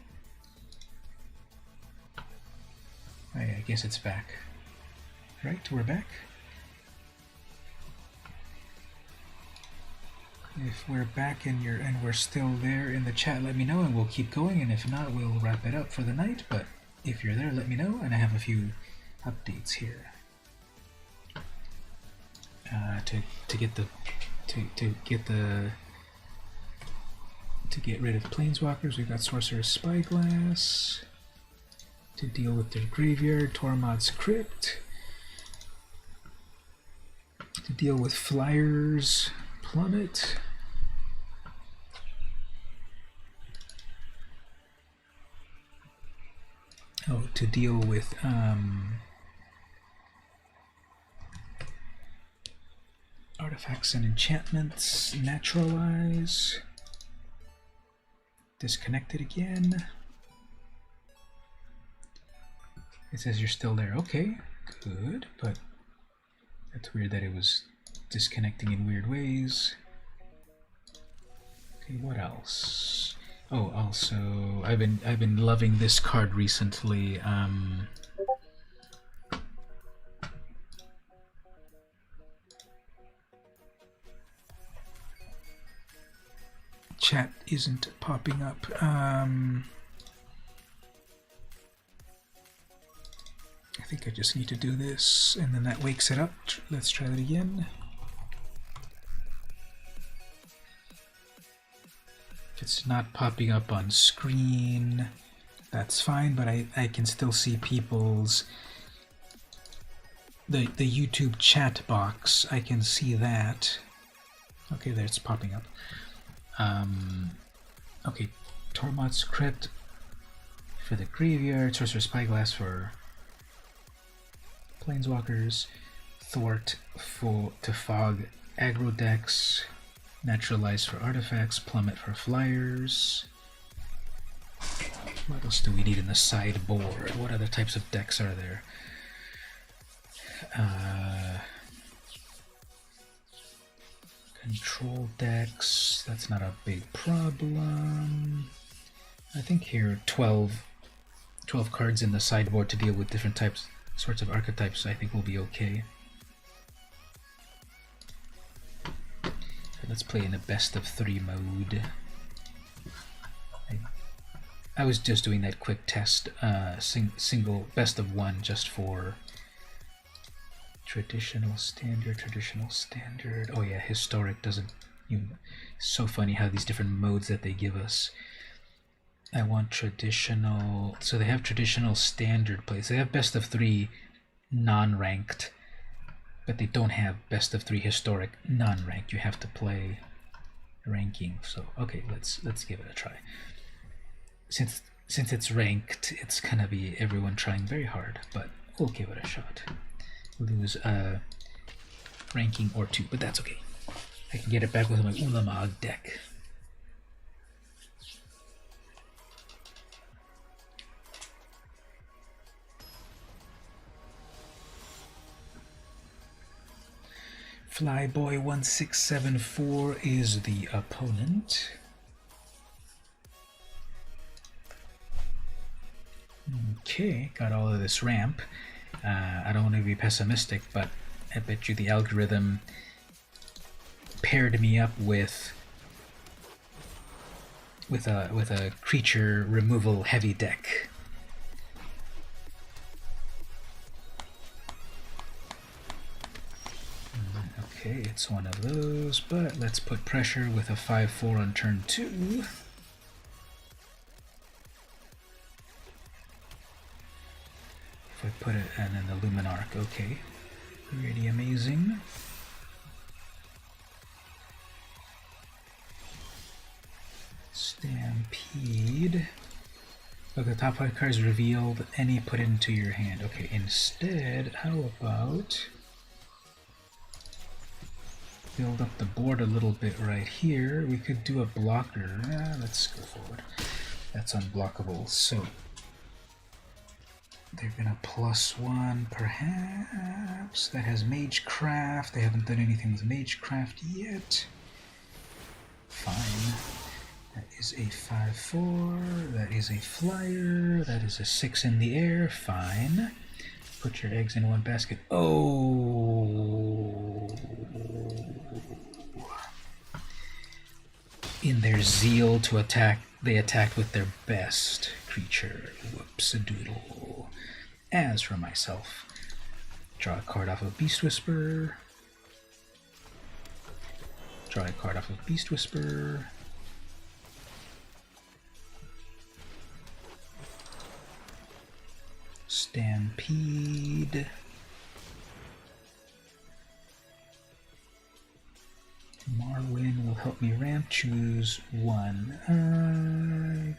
Oh, yeah, I guess it's back. Right, we're back. If we're back and we're still there in the chat, let me know and we'll keep going, and if not, we'll wrap it up for the night. But if you're there, let me know, and I have a few updates here. To get rid of Planeswalkers, we've got Sorcerer's Spyglass. To deal with their graveyard, Tormod's Crypt. To deal with Flyers, Plummet. Oh, to deal with artifacts and enchantments, Naturalize. Disconnected again. It says you're still there. Okay, good, but that's weird that it was disconnecting in weird ways. Okay, what else? Oh, also, I've been loving this card recently. Chat isn't popping up. I think I just need to do this, and then that wakes it up. Let's try that again. If it's not popping up on screen, that's fine, but I can still see people's... The YouTube chat box, I can see that. Okay, there, it's popping up. Okay, Tormod's Crypt for the graveyard, Sorcerer's Spyglass for Planeswalkers, Thwart to fog aggro decks, Naturalize for artifacts, Plummet for flyers. What else do we need in the sideboard? What other types of decks are there? Control decks, that's not a big problem. I think here 12 cards in the sideboard to deal with different sorts of archetypes I think will be okay. So let's play in a best of 3 mode. I was just doing that quick test, single best of 1 just for traditional standard. Oh yeah, historic doesn't. So funny how these different modes that they give us. I want traditional. So they have traditional standard plays. They have best of 3 non-ranked, but they don't have best of 3 historic non-ranked. You have to play ranking. So okay, let's give it a try. Since it's ranked, it's gonna be everyone trying very hard, but we'll give it a shot. Lose a ranking or 2, but that's okay. I can get it back with my Ulamog deck. Flyboy1674 is the opponent. Okay, got all of this ramp. I don't want to be pessimistic, but I bet you the algorithm paired me up with a creature removal heavy deck. Okay, it's one of those, but let's put pressure with a 5-4 on turn 2. If I put it, and then the Luminarch, okay. Pretty amazing. Stampede. Look, the top 5 cards revealed, any put into your hand. Okay, instead, how about build up the board a little bit right here. We could do a blocker. Let's go forward. That's unblockable. So they're gonna +1 perhaps. That has Magecraft. They haven't done anything with Magecraft yet. Fine. That is a 5-4. That is a flyer. That is a 6 in the air. Fine. Put your eggs in one basket. Oh! In their zeal to attack, they attacked with their best creature. Whoops-a-doodle. As for myself, draw a card off of Beast Whisper. Draw a card off of Beast Whisper. Stampede. Marwyn will help me ramp. Choose one.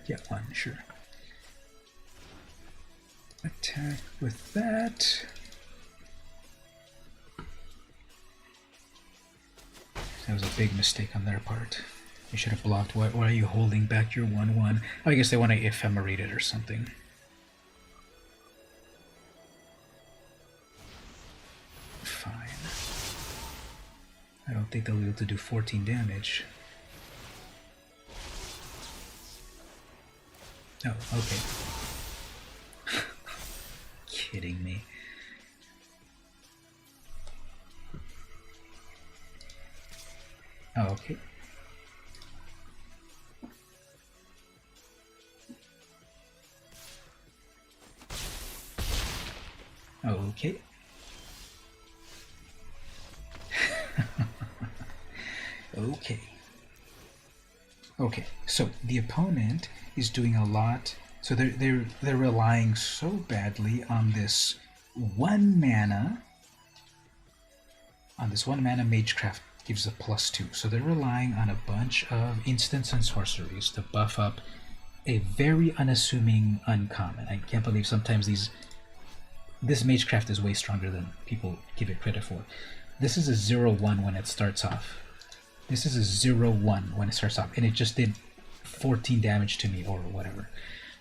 Get one, sure. Attack with that. That was a big mistake on their part. You should have blocked. Why are you holding back your 1/1? Oh, I guess they want to ephemerate it or something. Fine. I don't think they'll be able to do 14 damage. Oh, okay. Kidding me. Oh, okay. Okay. Okay. Okay, so the opponent is doing a lot. So they're relying so badly on this 1 mana. On this 1 mana, Magecraft gives a +2. So they're relying on a bunch of instants and sorceries to buff up a very unassuming uncommon. I can't believe sometimes this Magecraft is way stronger than people give it credit for. This is a 0/1 when it starts off. This is a 0/1 when it starts off, and it just did 14 damage to me or whatever.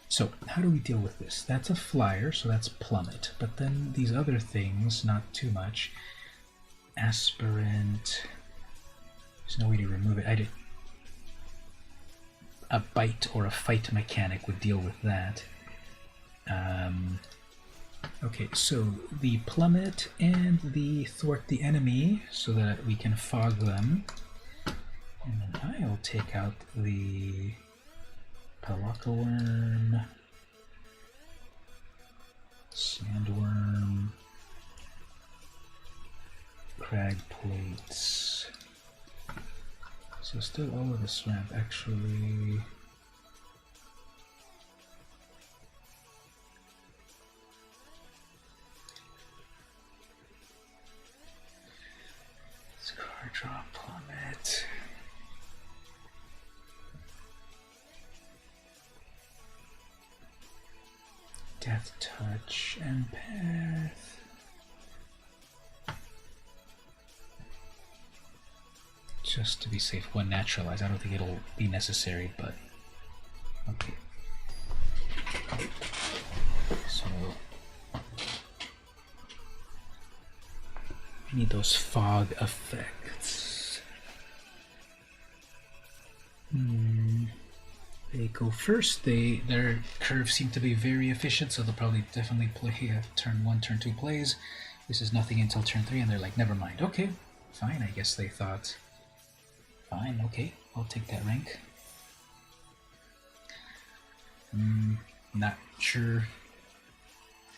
So how do we deal with this? That's a flyer, so that's Plummet. But then these other things, not too much. Aspirant. There's no way to remove it. A bite or a fight mechanic would deal with that. Okay, so the Plummet and the Thwart the Enemy, so that we can fog them. And then I'll take out the Pelaka Worm, Sandworm, Crag Plates. So still all of the swamp, actually. Let's card draw Plummet. Death Touch, Empath. Just to be safe, 1 Naturalize. I don't think it'll be necessary, but okay. So we need those fog effects. They go first. Their curves seem to be very efficient, so they'll probably definitely play turn 1, turn 2 plays. This is nothing until turn 3, and they're like, never mind. Okay, fine. I guess they thought, fine, okay, I'll take that rank. Not sure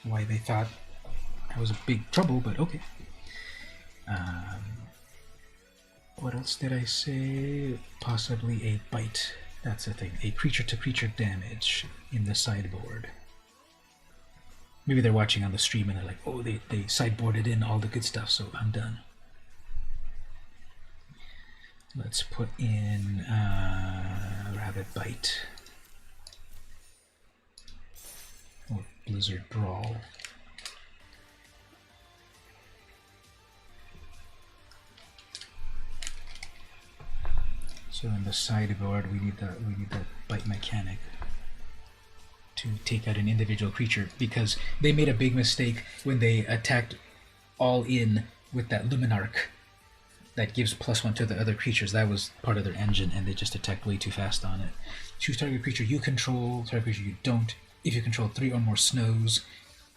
why they thought I was a big trouble, but okay. What else did I say? Possibly a bite. That's the thing. A creature-to-creature damage in the sideboard. Maybe they're watching on the stream and they're like, oh, they sideboarded in all the good stuff, so I'm done. Let's put in Rabbit Bite. Or Blizzard Brawl. So in the sideboard, we need that bite mechanic to take out an individual creature, because they made a big mistake when they attacked all in with that Luminarch that gives +1 to the other creatures. That was part of their engine, and they just attacked way too fast on it. Choose target creature you control, target creature you don't. If you control 3 or more snows,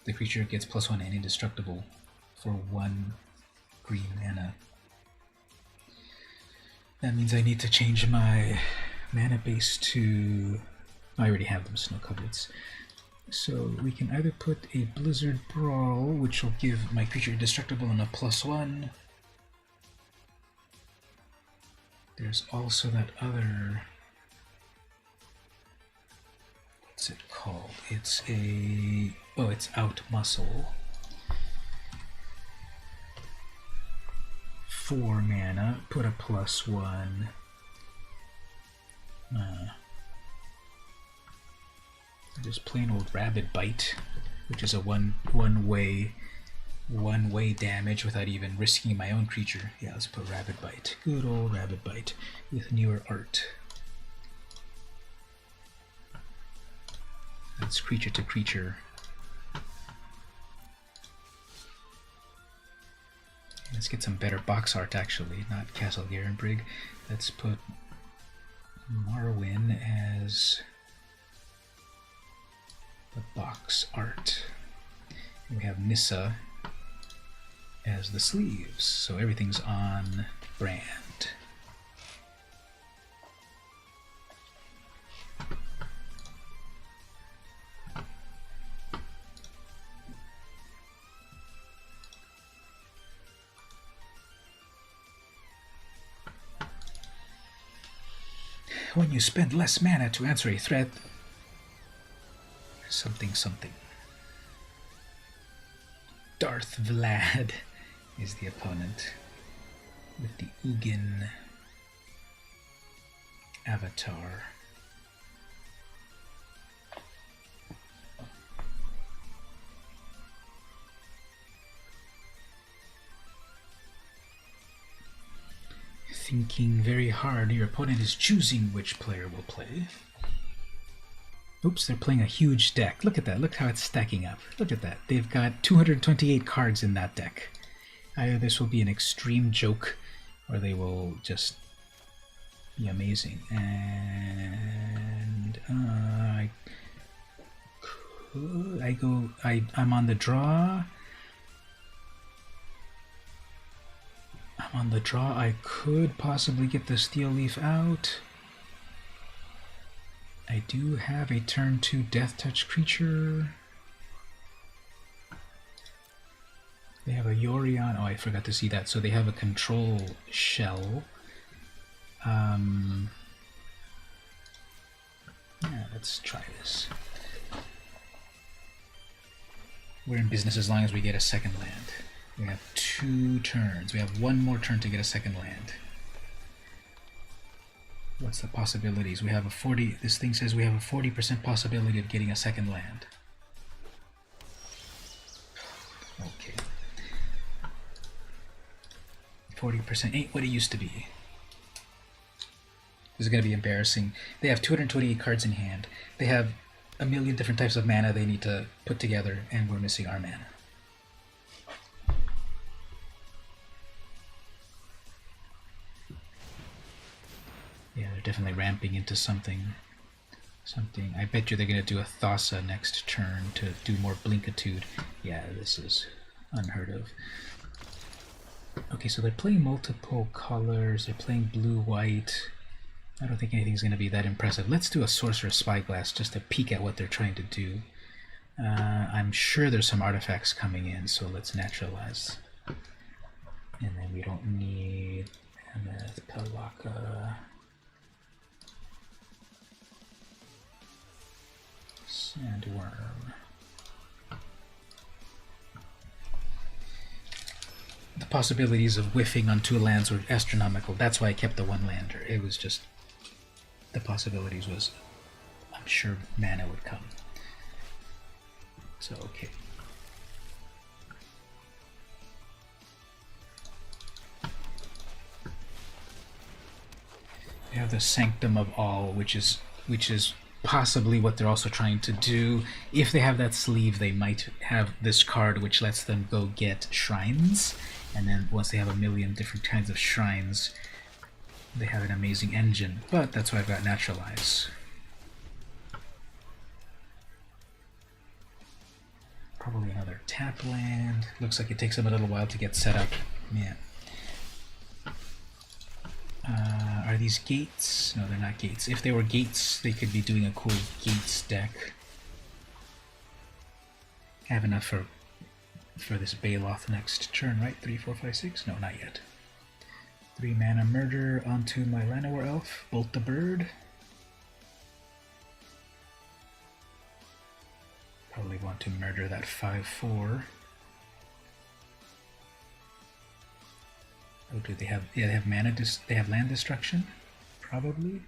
the creature gets +1 and indestructible for 1 green mana. That means I need to change my mana base to... I already have them, snow coverts. So we can either put a Blizzard Brawl, which will give my creature indestructible and a +1. There's also that other... what's it called? It's a... oh, it's Out Muscle. 4 mana, put a +1. Just plain old Rabbit Bite, which is a one-way damage without even risking my own creature. Yeah, let's put Rabbit Bite. Good old Rabbit Bite with newer art. That's creature to creature. Let's get some better box art, actually, not Castle Garenbrig. Let's put Marwyn as the box art. And we have Nissa as the sleeves, so everything's on brand. When you spend less mana to answer a threat, something something. Darth Vlad is the opponent with the Ugin avatar. Thinking very hard, your opponent is choosing which player will play. Oops, they're playing a huge deck. Look at that. Look how it's stacking up. Look at that. They've got 228 cards in that deck. Either this will be an extreme joke, or they will just be amazing. And I'm on the draw. I could possibly get the Steel Leaf out. I do have a turn 2 Death Touch creature. They have a Yorion. Oh, I forgot to see that. So they have a control shell. Yeah, let's try this. We're in business as long as we get a second land. We have 2 turns. We have 1 more turn to get a second land. What's the possibilities? We have a 40. This thing says we have a 40% possibility of getting a second land. Okay. 40% ain't what it used to be. This is going to be embarrassing. They have 228 cards in hand. They have a million different types of mana they need to put together, and we're missing our mana. Yeah, they're definitely ramping into something. I bet you they're going to do a Thassa next turn to do more Blinkitude. Yeah, this is unheard of. Okay, so they're playing multiple colors. They're playing blue-white. I don't think anything's going to be that impressive. Let's do a Sorcerer's Spyglass just to peek at what they're trying to do. I'm sure there's some artifacts coming in, so let's naturalize. And then we don't need Mammoth, Pelaka, Sandworm. The possibilities of whiffing on 2 lands were astronomical. That's why I kept the 1 lander. It was just, the possibilities was, I'm sure mana would come. So, okay. We have the Sanctum of All, which is possibly what they're also trying to do. If they have that sleeve, they might have this card which lets them go get shrines, and then once they have a million different kinds of shrines, they have an amazing engine. But that's why I've got Naturalize. Probably another tap land. Looks like it takes them a little while to get set up. Yeah. Are these gates? No, they're not gates. If they were gates, they could be doing a cool gates deck. Have enough for this Baloth next turn, right? 3, 4, 5, 6? No, not yet. 3 mana murder onto my Llanowar Elf. Bolt the bird. Probably want to murder that 5/4. Oh, do they have? Yeah, they have mana. They have land destruction, probably.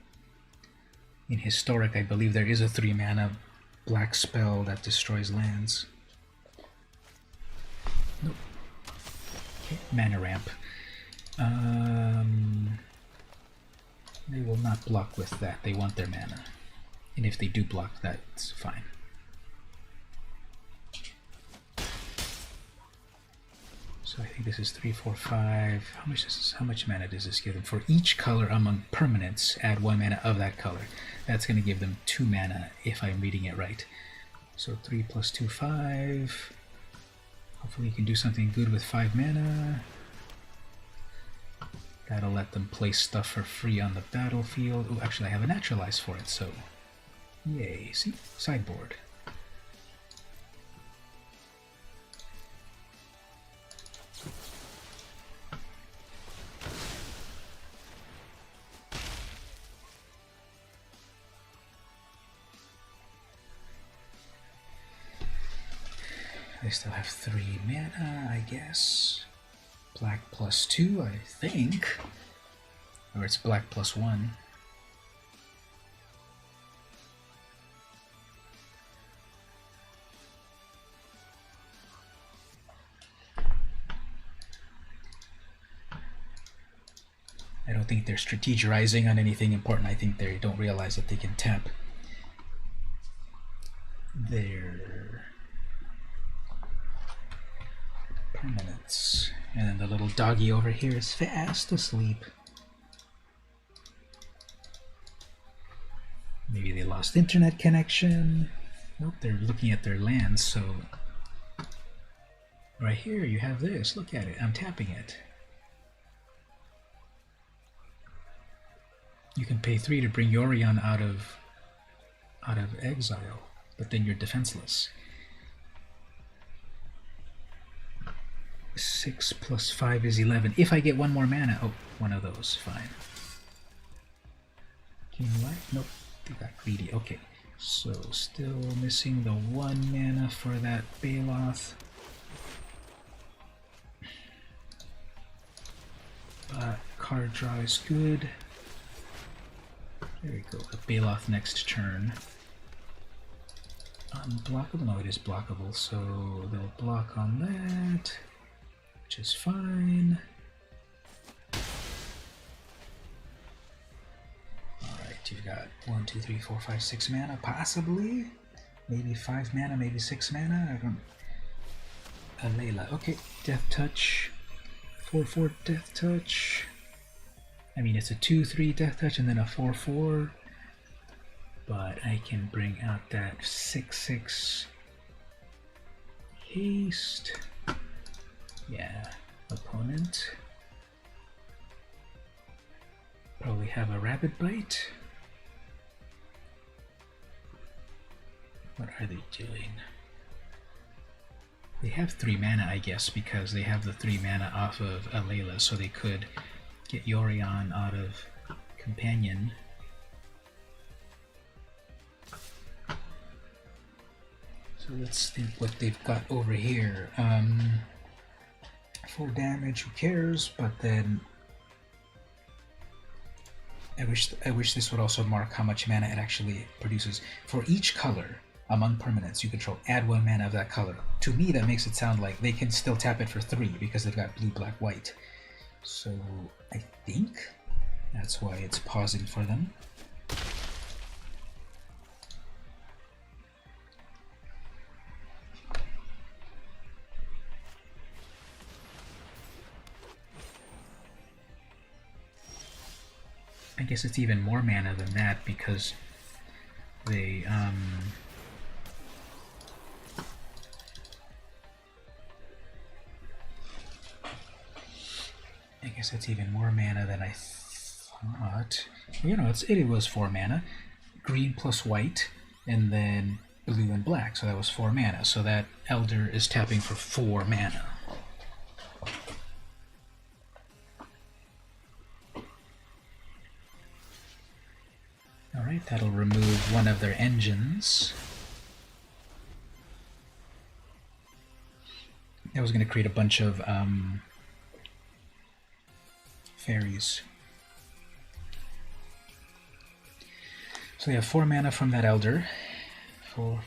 In historic, I believe there is a 3 mana black spell that destroys lands. Nope. Okay, mana ramp. They will not block with that. They want their mana, and if they do block, that's fine. So I think this is 3, 4, 5. How much mana does this give them? For each color among permanents, add 1 mana of that color. That's going to give them 2 mana if I'm reading it right. So 3 plus 2, 5. Hopefully you can do something good with 5 mana. That'll let them play stuff for free on the battlefield. Oh, actually I have a Naturalize for it, so yay. See? Sideboard. They still have 3 mana, I guess. Black plus 2, I think. Or it's black plus 1. I don't think they're strategizing on anything important. I think they don't realize that they can tap their permanents. And then the little doggy over here is fast asleep. Maybe they lost internet connection. Nope, they're looking at their lands, so right here you have this. Look at it. I'm tapping it. You can pay 3 to bring Yorion out of exile, but then you're defenseless. 6 plus 5 is 11. If I get 1 more mana, oh, one of those, fine. King Life? Nope, they got greedy. Okay, so still missing the 1 mana for that Baloth. But card draw is good. There we go, a Baloth next turn. Unblockable? No, it is blockable, so they'll block on that, which is fine. Alright, you've got 1, 2, 3, 4, 5, 6 mana, possibly. Maybe 5 mana, maybe 6 mana. I don't. Layla. Okay, Death Touch. 4/4 Death Touch. I mean, it's a 2/3 Death Touch and then a 4/4. But I can bring out that 6/6 haste. Yeah, opponent. Probably have a Rapid Bite. What are they doing? They have 3 mana, I guess, because they have the 3 mana off of Alayla, so they could get Yorion out of Companion. So let's think what they've got over here. Full damage, who cares? But then I wish this would also mark how much mana it actually produces. For each color among permanents you control, add 1 mana of that color. To me, that makes it sound like they can still tap it for 3 because they've got blue, black, white. So I think that's why it's pausing for them. I guess it's even more mana than that because they I guess that's even more mana than I thought. You know, it was 4 mana. Green plus white, and then blue and black, so that was 4 mana. So that Elder is tapping for 4 mana. Alright, that'll remove one of their engines. That was going to create a bunch of fairies. So they have 4 mana from that Elder. 4,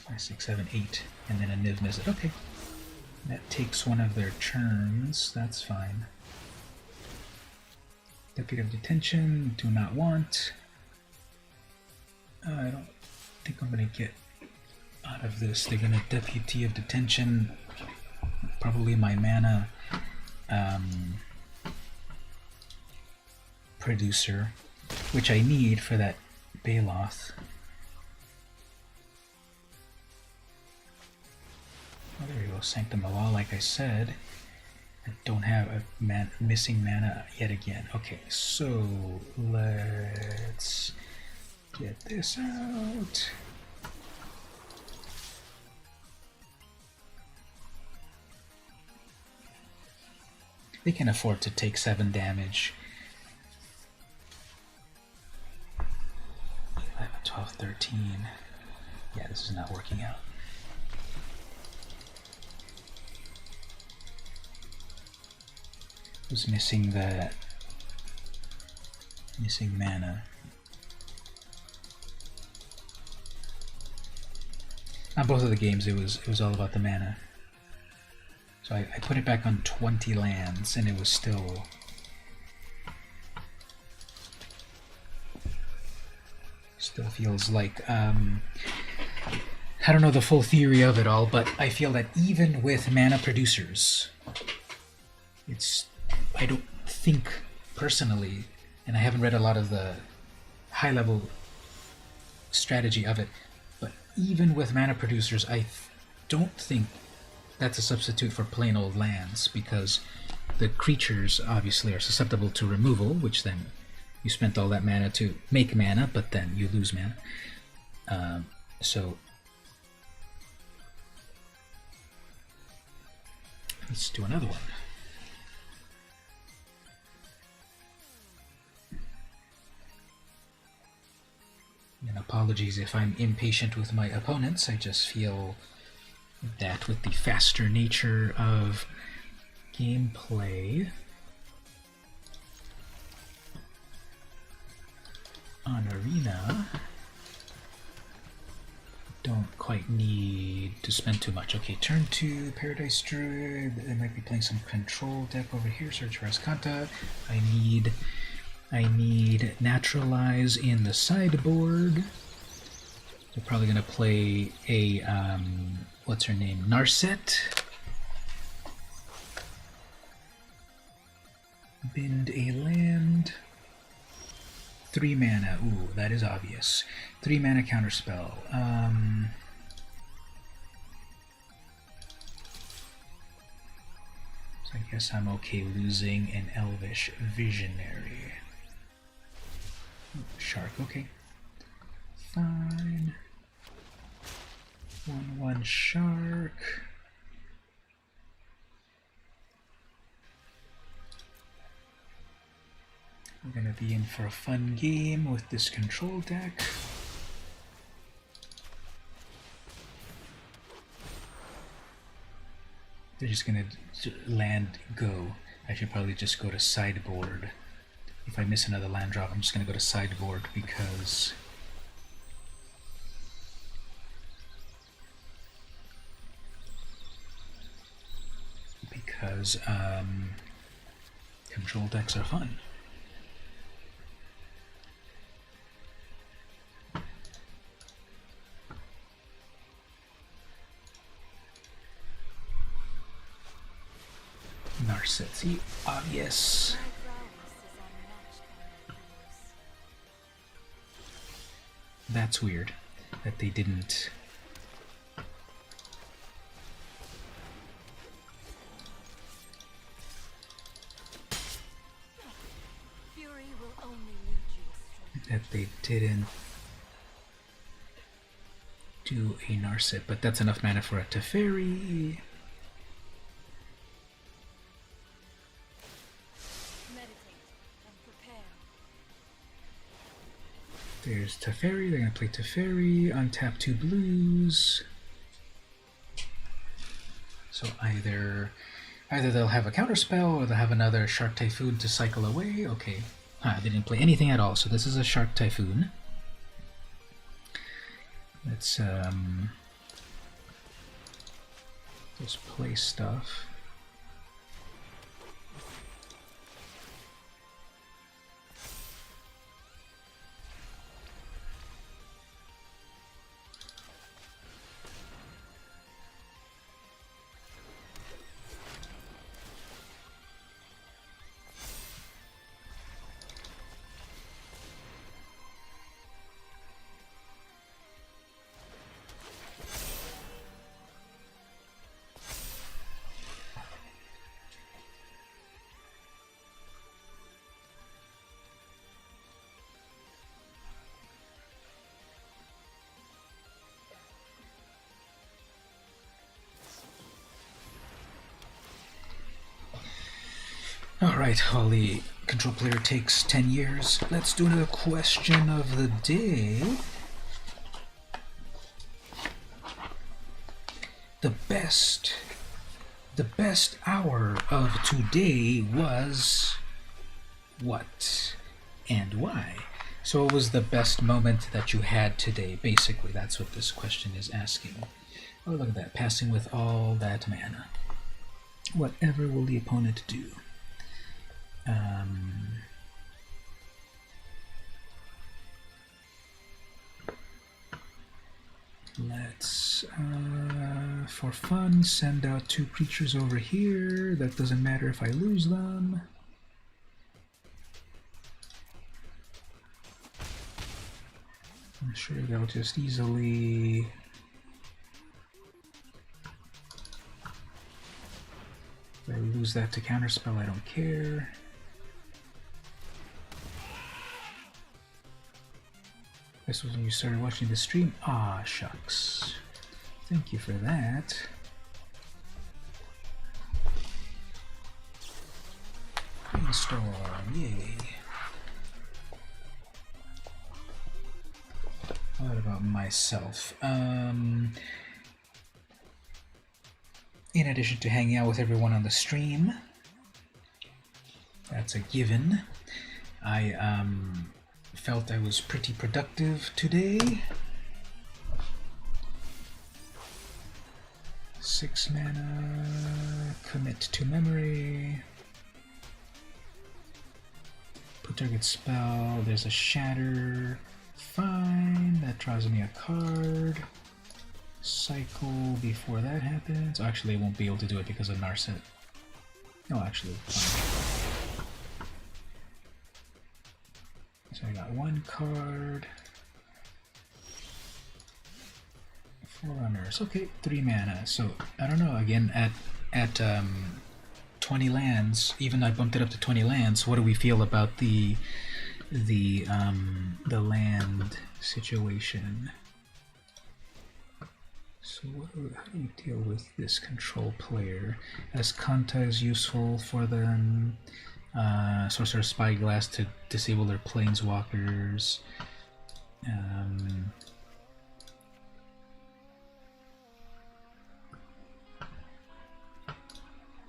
5, 6, 7, 8, and then a Niv Mizzet. Okay. That takes one of their turns. That's fine. Deputy of Detention, do not want. I don't think I'm going to get out of this. They're going to Deputy of Detention. Probably my mana producer, which I need for that Baloth. Oh, there we go, Sanctum of Law, like I said. I don't have a missing mana yet again. Okay, so let's get this out. They can afford to take 7 damage. 11, 12, 13. Yeah, this is not working out. Was missing that mana. On both of the games, it was all about the mana. So I put it back on 20 lands, and it was still feels like I don't know the full theory of it all, but I feel that even with mana producers, I don't think personally, and I haven't read a lot of the high-level strategy of it, but even with mana producers, I don't think that's a substitute for plain old lands, because the creatures obviously are susceptible to removal, which then you spent all that mana to make mana, but then you lose mana. So let's do another one. And apologies if I'm impatient with my opponents. I just feel that with the faster nature of gameplay on Arena, don't quite need to spend too much. Okay, turn 2, Paradise Druid. They might be playing some control deck over here. Search for Ascanta. I need Naturalize in the sideboard. They're probably going to play a what's her name? Narset. Bind a land. 3 mana. Ooh, that is obvious. 3 mana counterspell. So I guess I'm okay losing an Elvish Visionary. Shark, okay. Fine. 1/1 Shark. We're gonna be in for a fun game with this control deck. They're just gonna land go. I should probably just go to sideboard. If I miss another land drop, I'm just gonna go to sideboard because control decks are fun. Narset, see, obvious. That's weird that they didn't. That they didn't do a Narset, but that's enough mana for a Teferi. There's Teferi, they're going to play Teferi, untap 2 blues. So either they'll have a counterspell or they'll have another Shark Typhoon to cycle away. Okay. They didn't play anything at all, so this is a Shark Typhoon. Let's just play stuff. Alright, while the control player takes 10 years, let's do another question of the day. The best hour of today was what and why? So what was the best moment that you had today? Basically, that's what this question is asking. Oh, look at that, passing with all that mana. Whatever will the opponent do? Let's, for fun, send out 2 creatures over here. That doesn't matter if I lose them. I'm sure they'll just easily... If I lose that to counterspell, I don't care. This was when you started watching the stream? Ah, shucks. Thank you for that. Brainstorm, yay. What about myself? In addition to hanging out with everyone on the stream, that's a given. I felt I was pretty productive today. 6 mana, commit to memory, put target spell, there's a shatter, fine, that draws me a card, cycle before that happens. Actually, I won't be able to do it because of Narset. No, actually, fine. So I got 1 card, 4 runners. Okay, 3 mana. So I don't know. Again, at 20 lands, even I bumped it up to 20 lands. What do we feel about the land situation? So how do you deal with this control player? As Kanta is useful for them. Sorcerer Spyglass to disable their planeswalkers.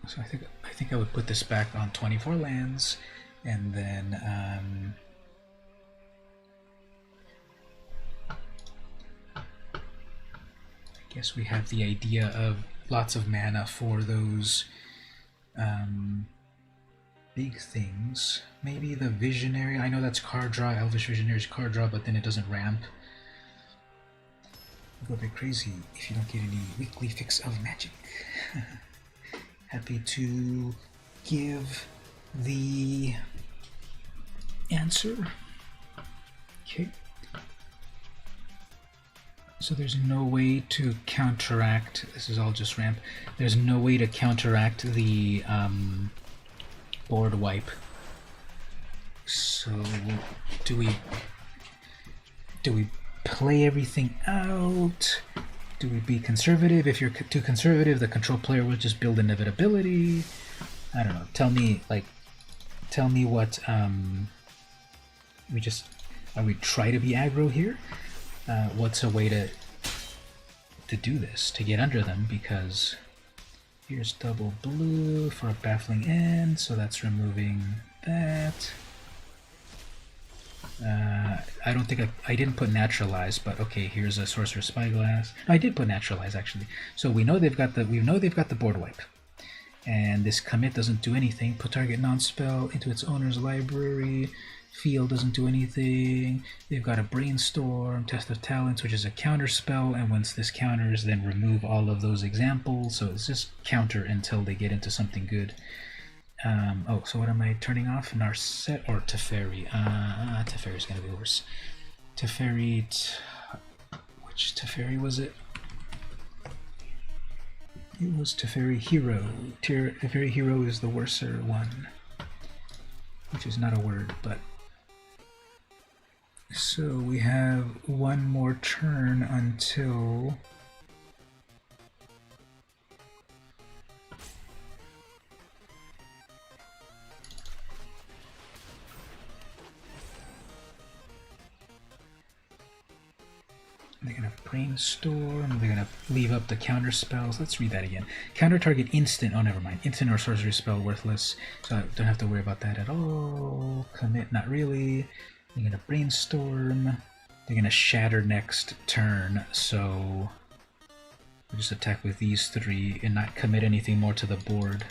So I think I would put this back on 24 lands, and then I guess we have the idea of lots of mana for those big things. Maybe the Visionary. I know that's card draw. Elvish Visionary's card draw, but then it doesn't ramp. Go a bit crazy if you don't get any weekly fix of magic. Happy to give the answer. Okay. So there's no way to counteract, this is all just ramp, there's no way to counteract the board wipe. So do we play everything out? Do we be conservative? If you're too conservative, the control player will just build inevitability. I don't know. Tell me what we try to be aggro here? What's a way to do this, to get under them? Because here's double blue for a baffling end, so that's removing that. I don't think I didn't put naturalize, but okay, here's a sorcerer spyglass. No, I did put naturalize actually. So we know they've got the board wipe, and this commit doesn't do anything. Put target non-spell into its owner's library. Field doesn't do anything. They've got a brainstorm, test of talents, which is a counter spell, and once this counters, then remove all of those examples. So it's just counter until they get into something good. Oh, so what am I turning off? Narset or Teferi? Teferi's gonna be worse. Teferi, which Teferi was it? It was Teferi Hero. Teferi Hero is the worser one, which is not a word, but. So we have one more turn until they're going to brainstorm, they're going to leave up the counter spells. Let's read that again. Counter target instant, oh never mind, instant or sorcery spell worthless, so I don't have to worry about that at all. Commit, not really. They're going to brainstorm, they're going to shatter next turn, so we'll just attack with these three and not commit anything more to the board.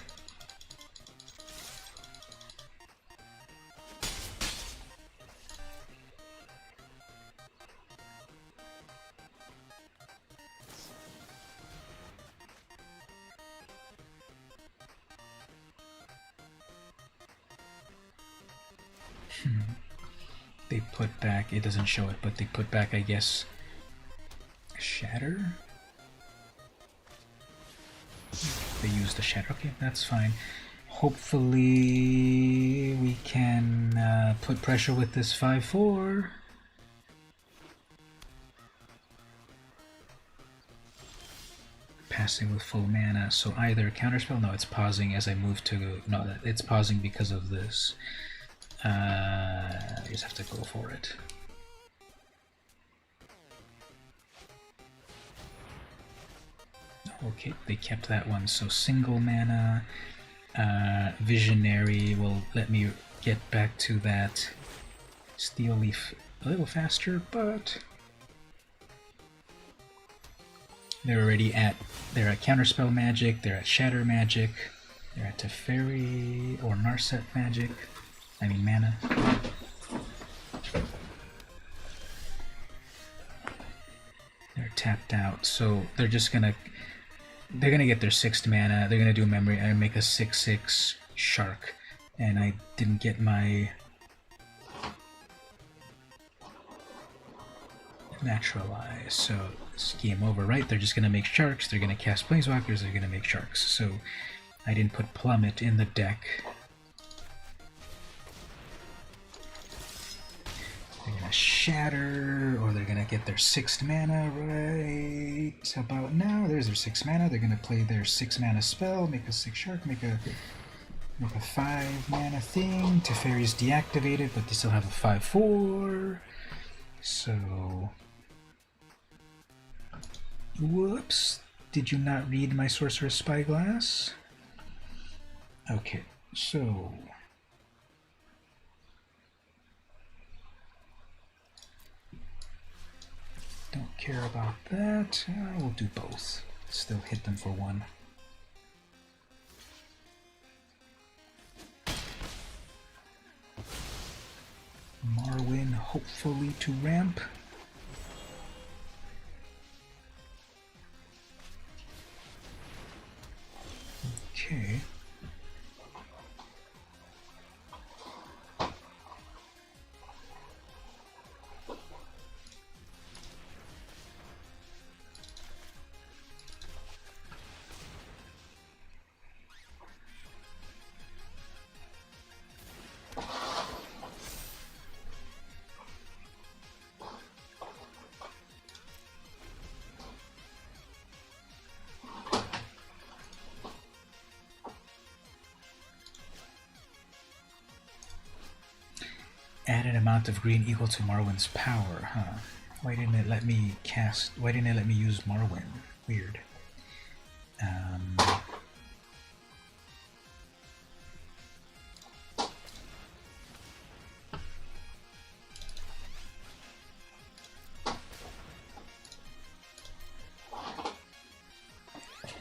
They put back, it doesn't show it, but they put back, I guess, shatter? They used the shatter, okay, that's fine. Hopefully we can put pressure with this 5/4. Passing with full mana, so either counterspell, no, it's pausing as I move to, no, it's pausing because of this. I just have to go for it. Okay, they kept that one, so single mana. Visionary will let me get back to that Steel Leaf a little faster, but they're already at, they're at Counterspell Magic, they're at Shatter Magic, they're at Teferi or Narset Magic. I mean mana. They're tapped out, so they're just gonna get their 6th mana. They're gonna do a memory and make a 6/6 shark, and I didn't get my naturalize, so it's game over, right? They're just gonna make sharks. They're gonna cast planeswalkers. They're gonna make sharks. So I didn't put plummet in the deck. They're gonna shatter, or they're gonna get their 6th mana, right about now. There's their 6 mana. They're gonna play their 6 mana spell, make a 6 shark, make a Make a 5 mana thing. Teferi's deactivated, but they still have a 5/4. So, whoops. Did you not read my Sorcerer's Spyglass? Okay, so don't care about that. We'll do both. Still hit them for 1. Marwyn hopefully to ramp. Okay. Added amount of green equal to Marwyn's power, huh? Why didn't it let me cast? Why didn't it let me use Marwyn? Weird.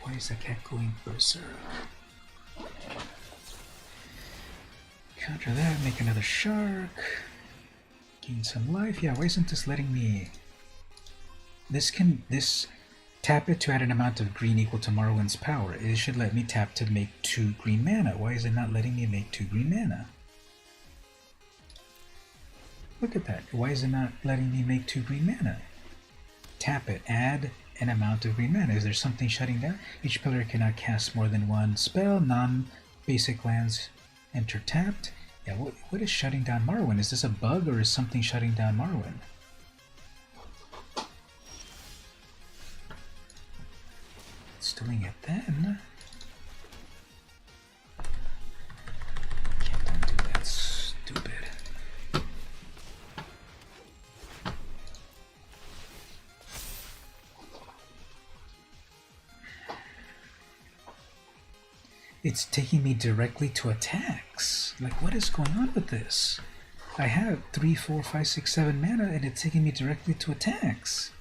Why is the cat going berserk? Counter that, make another shark. Gain some life. Yeah, why isn't this letting me... This tap it to add an amount of green equal to Marwyn's power. It should let me tap to make 2 green mana. Why is it not letting me make 2 green mana? Look at that. Why is it not letting me make 2 green mana? Tap it, add an amount of green mana. Is there something shutting down? Each player cannot cast more than 1 spell. Non-basic lands enter tapped. Yeah, what is shutting down Marwyn? Is this a bug or is something shutting down Marwyn? It's doing it then. Can't undo that, stupid. It's taking me directly to attacks. Like, what is going on with this? I have 3, 4, 5, 6, 7 mana and it's taking me directly to attacks.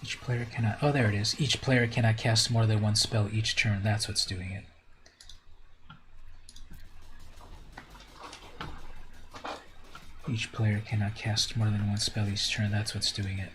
Each player cannot... Oh, there it is. Each player cannot cast more than 1 spell each turn. That's what's doing it. Each player cannot cast more than 1 spell each turn. That's what's doing it.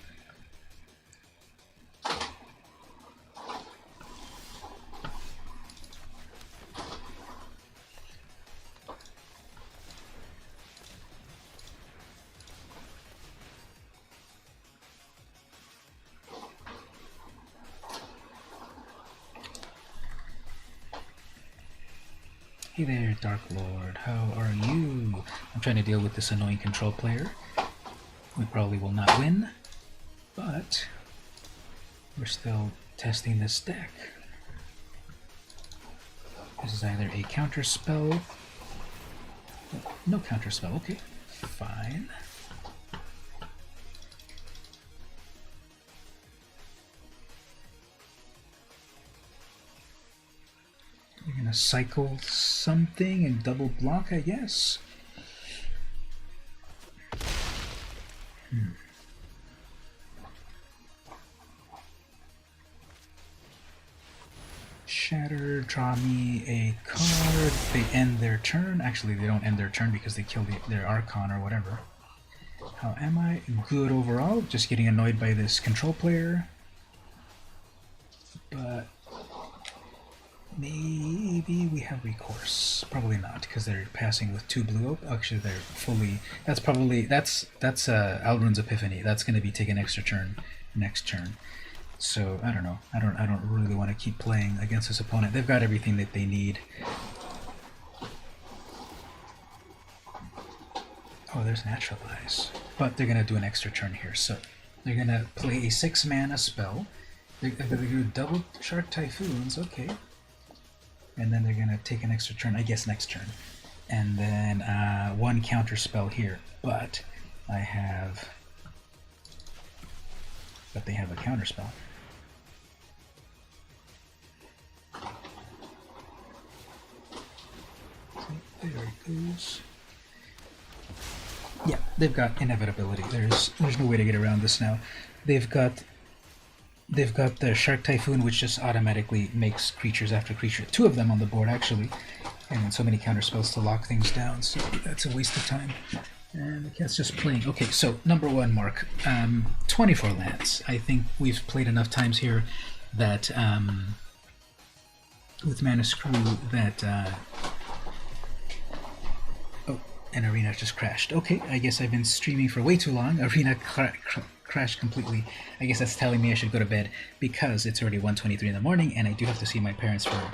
Hey there, Dark Lord. How are you? I'm trying to deal with this annoying control player. We probably will not win, but we're still testing this deck. This is either a counter spell. No counter spell. Okay, fine. We're gonna cycle something and double block, I guess. Shatter, draw me a card. They end their turn. Actually, they don't end their turn because they kill their Archon or whatever. How am I? Good overall. Just getting annoyed by this control player. But maybe we have recourse. Probably not, because they're passing with 2 blue up. Actually, they're fully... That's probably... That's Alrund's Epiphany. That's going to be taking extra turn next turn. So I don't know. I don't really want to keep playing against this opponent. They've got everything that they need. Oh, there's Naturalize. But they're gonna do an extra turn here, so they're gonna play a 6-mana spell. They're gonna do double Shark Typhoons, okay. And then they're gonna take an extra turn, I guess next turn. And then one counter spell here. But I have they have a counter spell. There it goes. Yeah, they've got inevitability. There's no way to get around this now. They've got the Shark Typhoon, which just automatically makes creatures after creature. 2 of them on the board actually, and then so many counter spells to lock things down. So that's a waste of time. And the cat's just playing. Okay, so number 1, Mark. 24 lands. I think we've played enough times here that with Mana Screw that. Oh, and Arena just crashed. Okay, I guess I've been streaming for way too long. Arena crashed completely. I guess that's telling me I should go to bed because it's already 1:23 in the morning, and I do have to see my parents for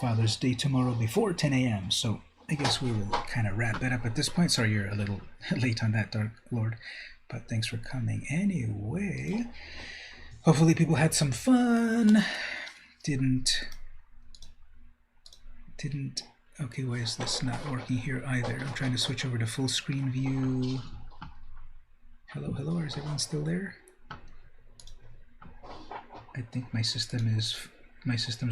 Father's Day tomorrow before 10 a.m. So I guess we will kind of wrap it up at this point. Sorry you're a little late on that, Dark Lord, but thanks for coming anyway. Hopefully people had some fun. Didn't. Okay, why is this not working here either? I'm trying to switch over to full screen view. Hello, is everyone still there? I think my system's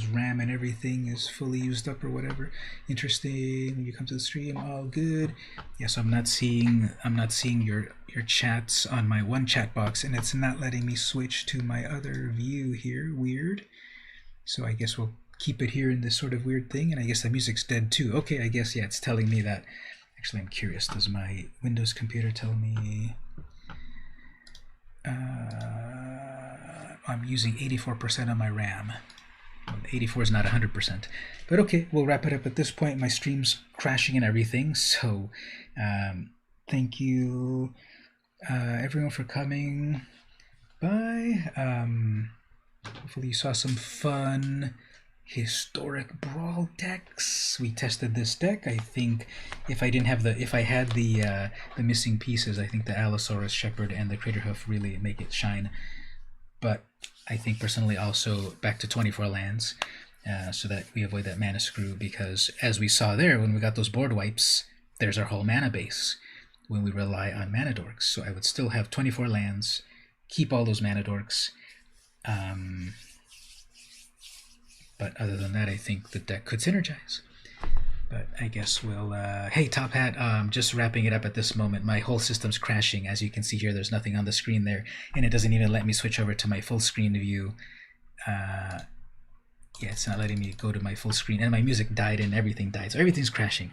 RAM and everything is fully used up or whatever. Interesting. When you come to the stream, all good. Yeah, so I'm not seeing your chats on my one chat box, and it's not letting me switch to my other view here. Weird. So I guess we'll keep it here in this sort of weird thing, and I guess the music's dead too. Okay, I guess, yeah, it's telling me that. Actually, I'm curious. Does my Windows computer tell me I'm using 84% of my RAM? Well, 84 is not 100%. But okay, we'll wrap it up at this point. My stream's crashing and everything, so thank you everyone for coming by. Hopefully you saw some fun historic Brawl decks. We tested this deck. I think if I had the missing pieces, I think the Allosaurus Shepherd and the Craterhoof really make it shine. But I think personally also back to 24 lands, so that we avoid that mana screw, because as we saw there when we got those board wipes, there's our whole mana base when we rely on mana dorks. So I would still have 24 lands, keep all those mana dorks. But other than that, I think the deck could synergize. But I guess we'll... hey, Top Hat, just wrapping it up at this moment. My whole system's crashing. As you can see here, there's nothing on the screen there. And it doesn't even let me switch over to my full screen view. Yeah, it's not letting me go to my full screen. And my music died and everything died. So everything's crashing.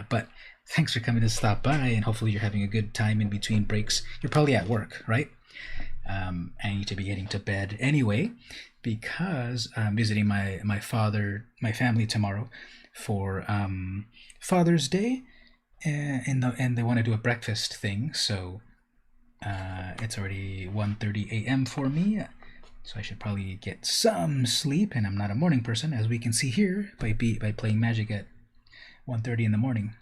But thanks for coming to stop by. And hopefully you're having a good time in between breaks. You're probably at work, right? I need to be getting to bed anyway, because I'm visiting my family tomorrow for Father's Day, and they want to do a breakfast thing, so it's already 1:30 a.m. for me, so I should probably get some sleep, and I'm not a morning person, as we can see here by playing Magic at 1:30 in the morning.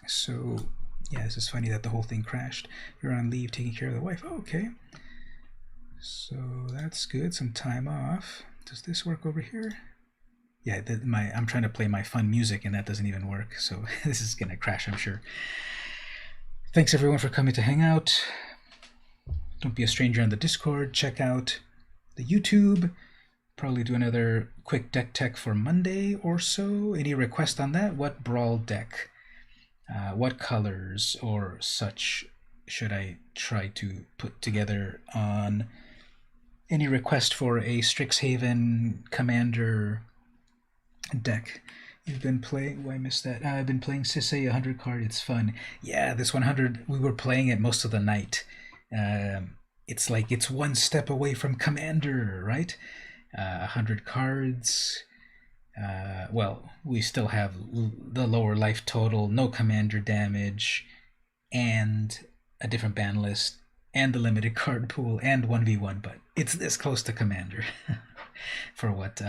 So yeah, this is funny that the whole thing crashed. You're on leave taking care of the wife. Oh, okay. So that's good. Some time off. Does this work over here? Yeah, I'm trying to play my fun music and that doesn't even work. So this is gonna crash, I'm sure. Thanks everyone for coming to hang out. Don't be a stranger on the Discord. Check out the YouTube. Probably do another quick deck tech for Monday or so. Any request on that? What Brawl deck? What colors or such should I try to put together on? Any request for a Strixhaven Commander deck you've been playing? Oh, I missed that. I've been playing Sisei 100 card. It's fun. Yeah, this 100, we were playing it most of the night. It's like it's one step away from Commander, right? 100 cards. Well, we still have the lower life total, no commander damage, and a different ban list, and the limited card pool and 1v1, but it's this close to Commander. for what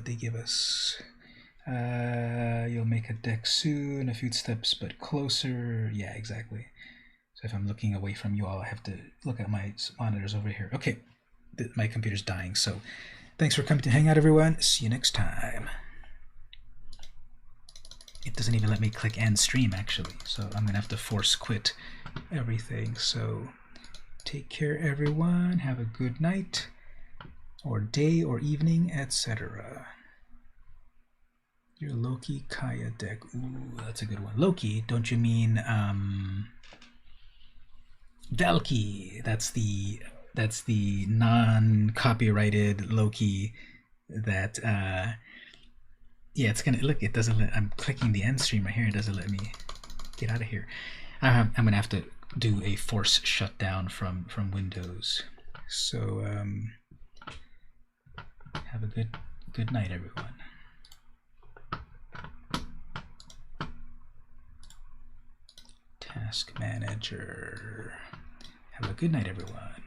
they give us. You'll make a deck soon, a few steps but closer. Yeah, exactly. So if I'm looking away from you all, I have to look at my monitors over here. Okay, my computer's dying, so thanks for coming to hang out, everyone. See you next time. It doesn't even let me click end stream, actually, so I'm gonna have to force quit everything. So take care, everyone. Have a good night, or day, or evening, etc. Your Loki Kaya deck. Ooh, that's a good one. Loki, don't you mean Valky? That's the non-copyrighted Loki that yeah, it's gonna look. It doesn't let. I'm clicking the end stream right here. It doesn't let me get out of here. I'm gonna have to do a force shutdown from Windows. So have a good night, everyone. Task Manager. Have a good night, everyone.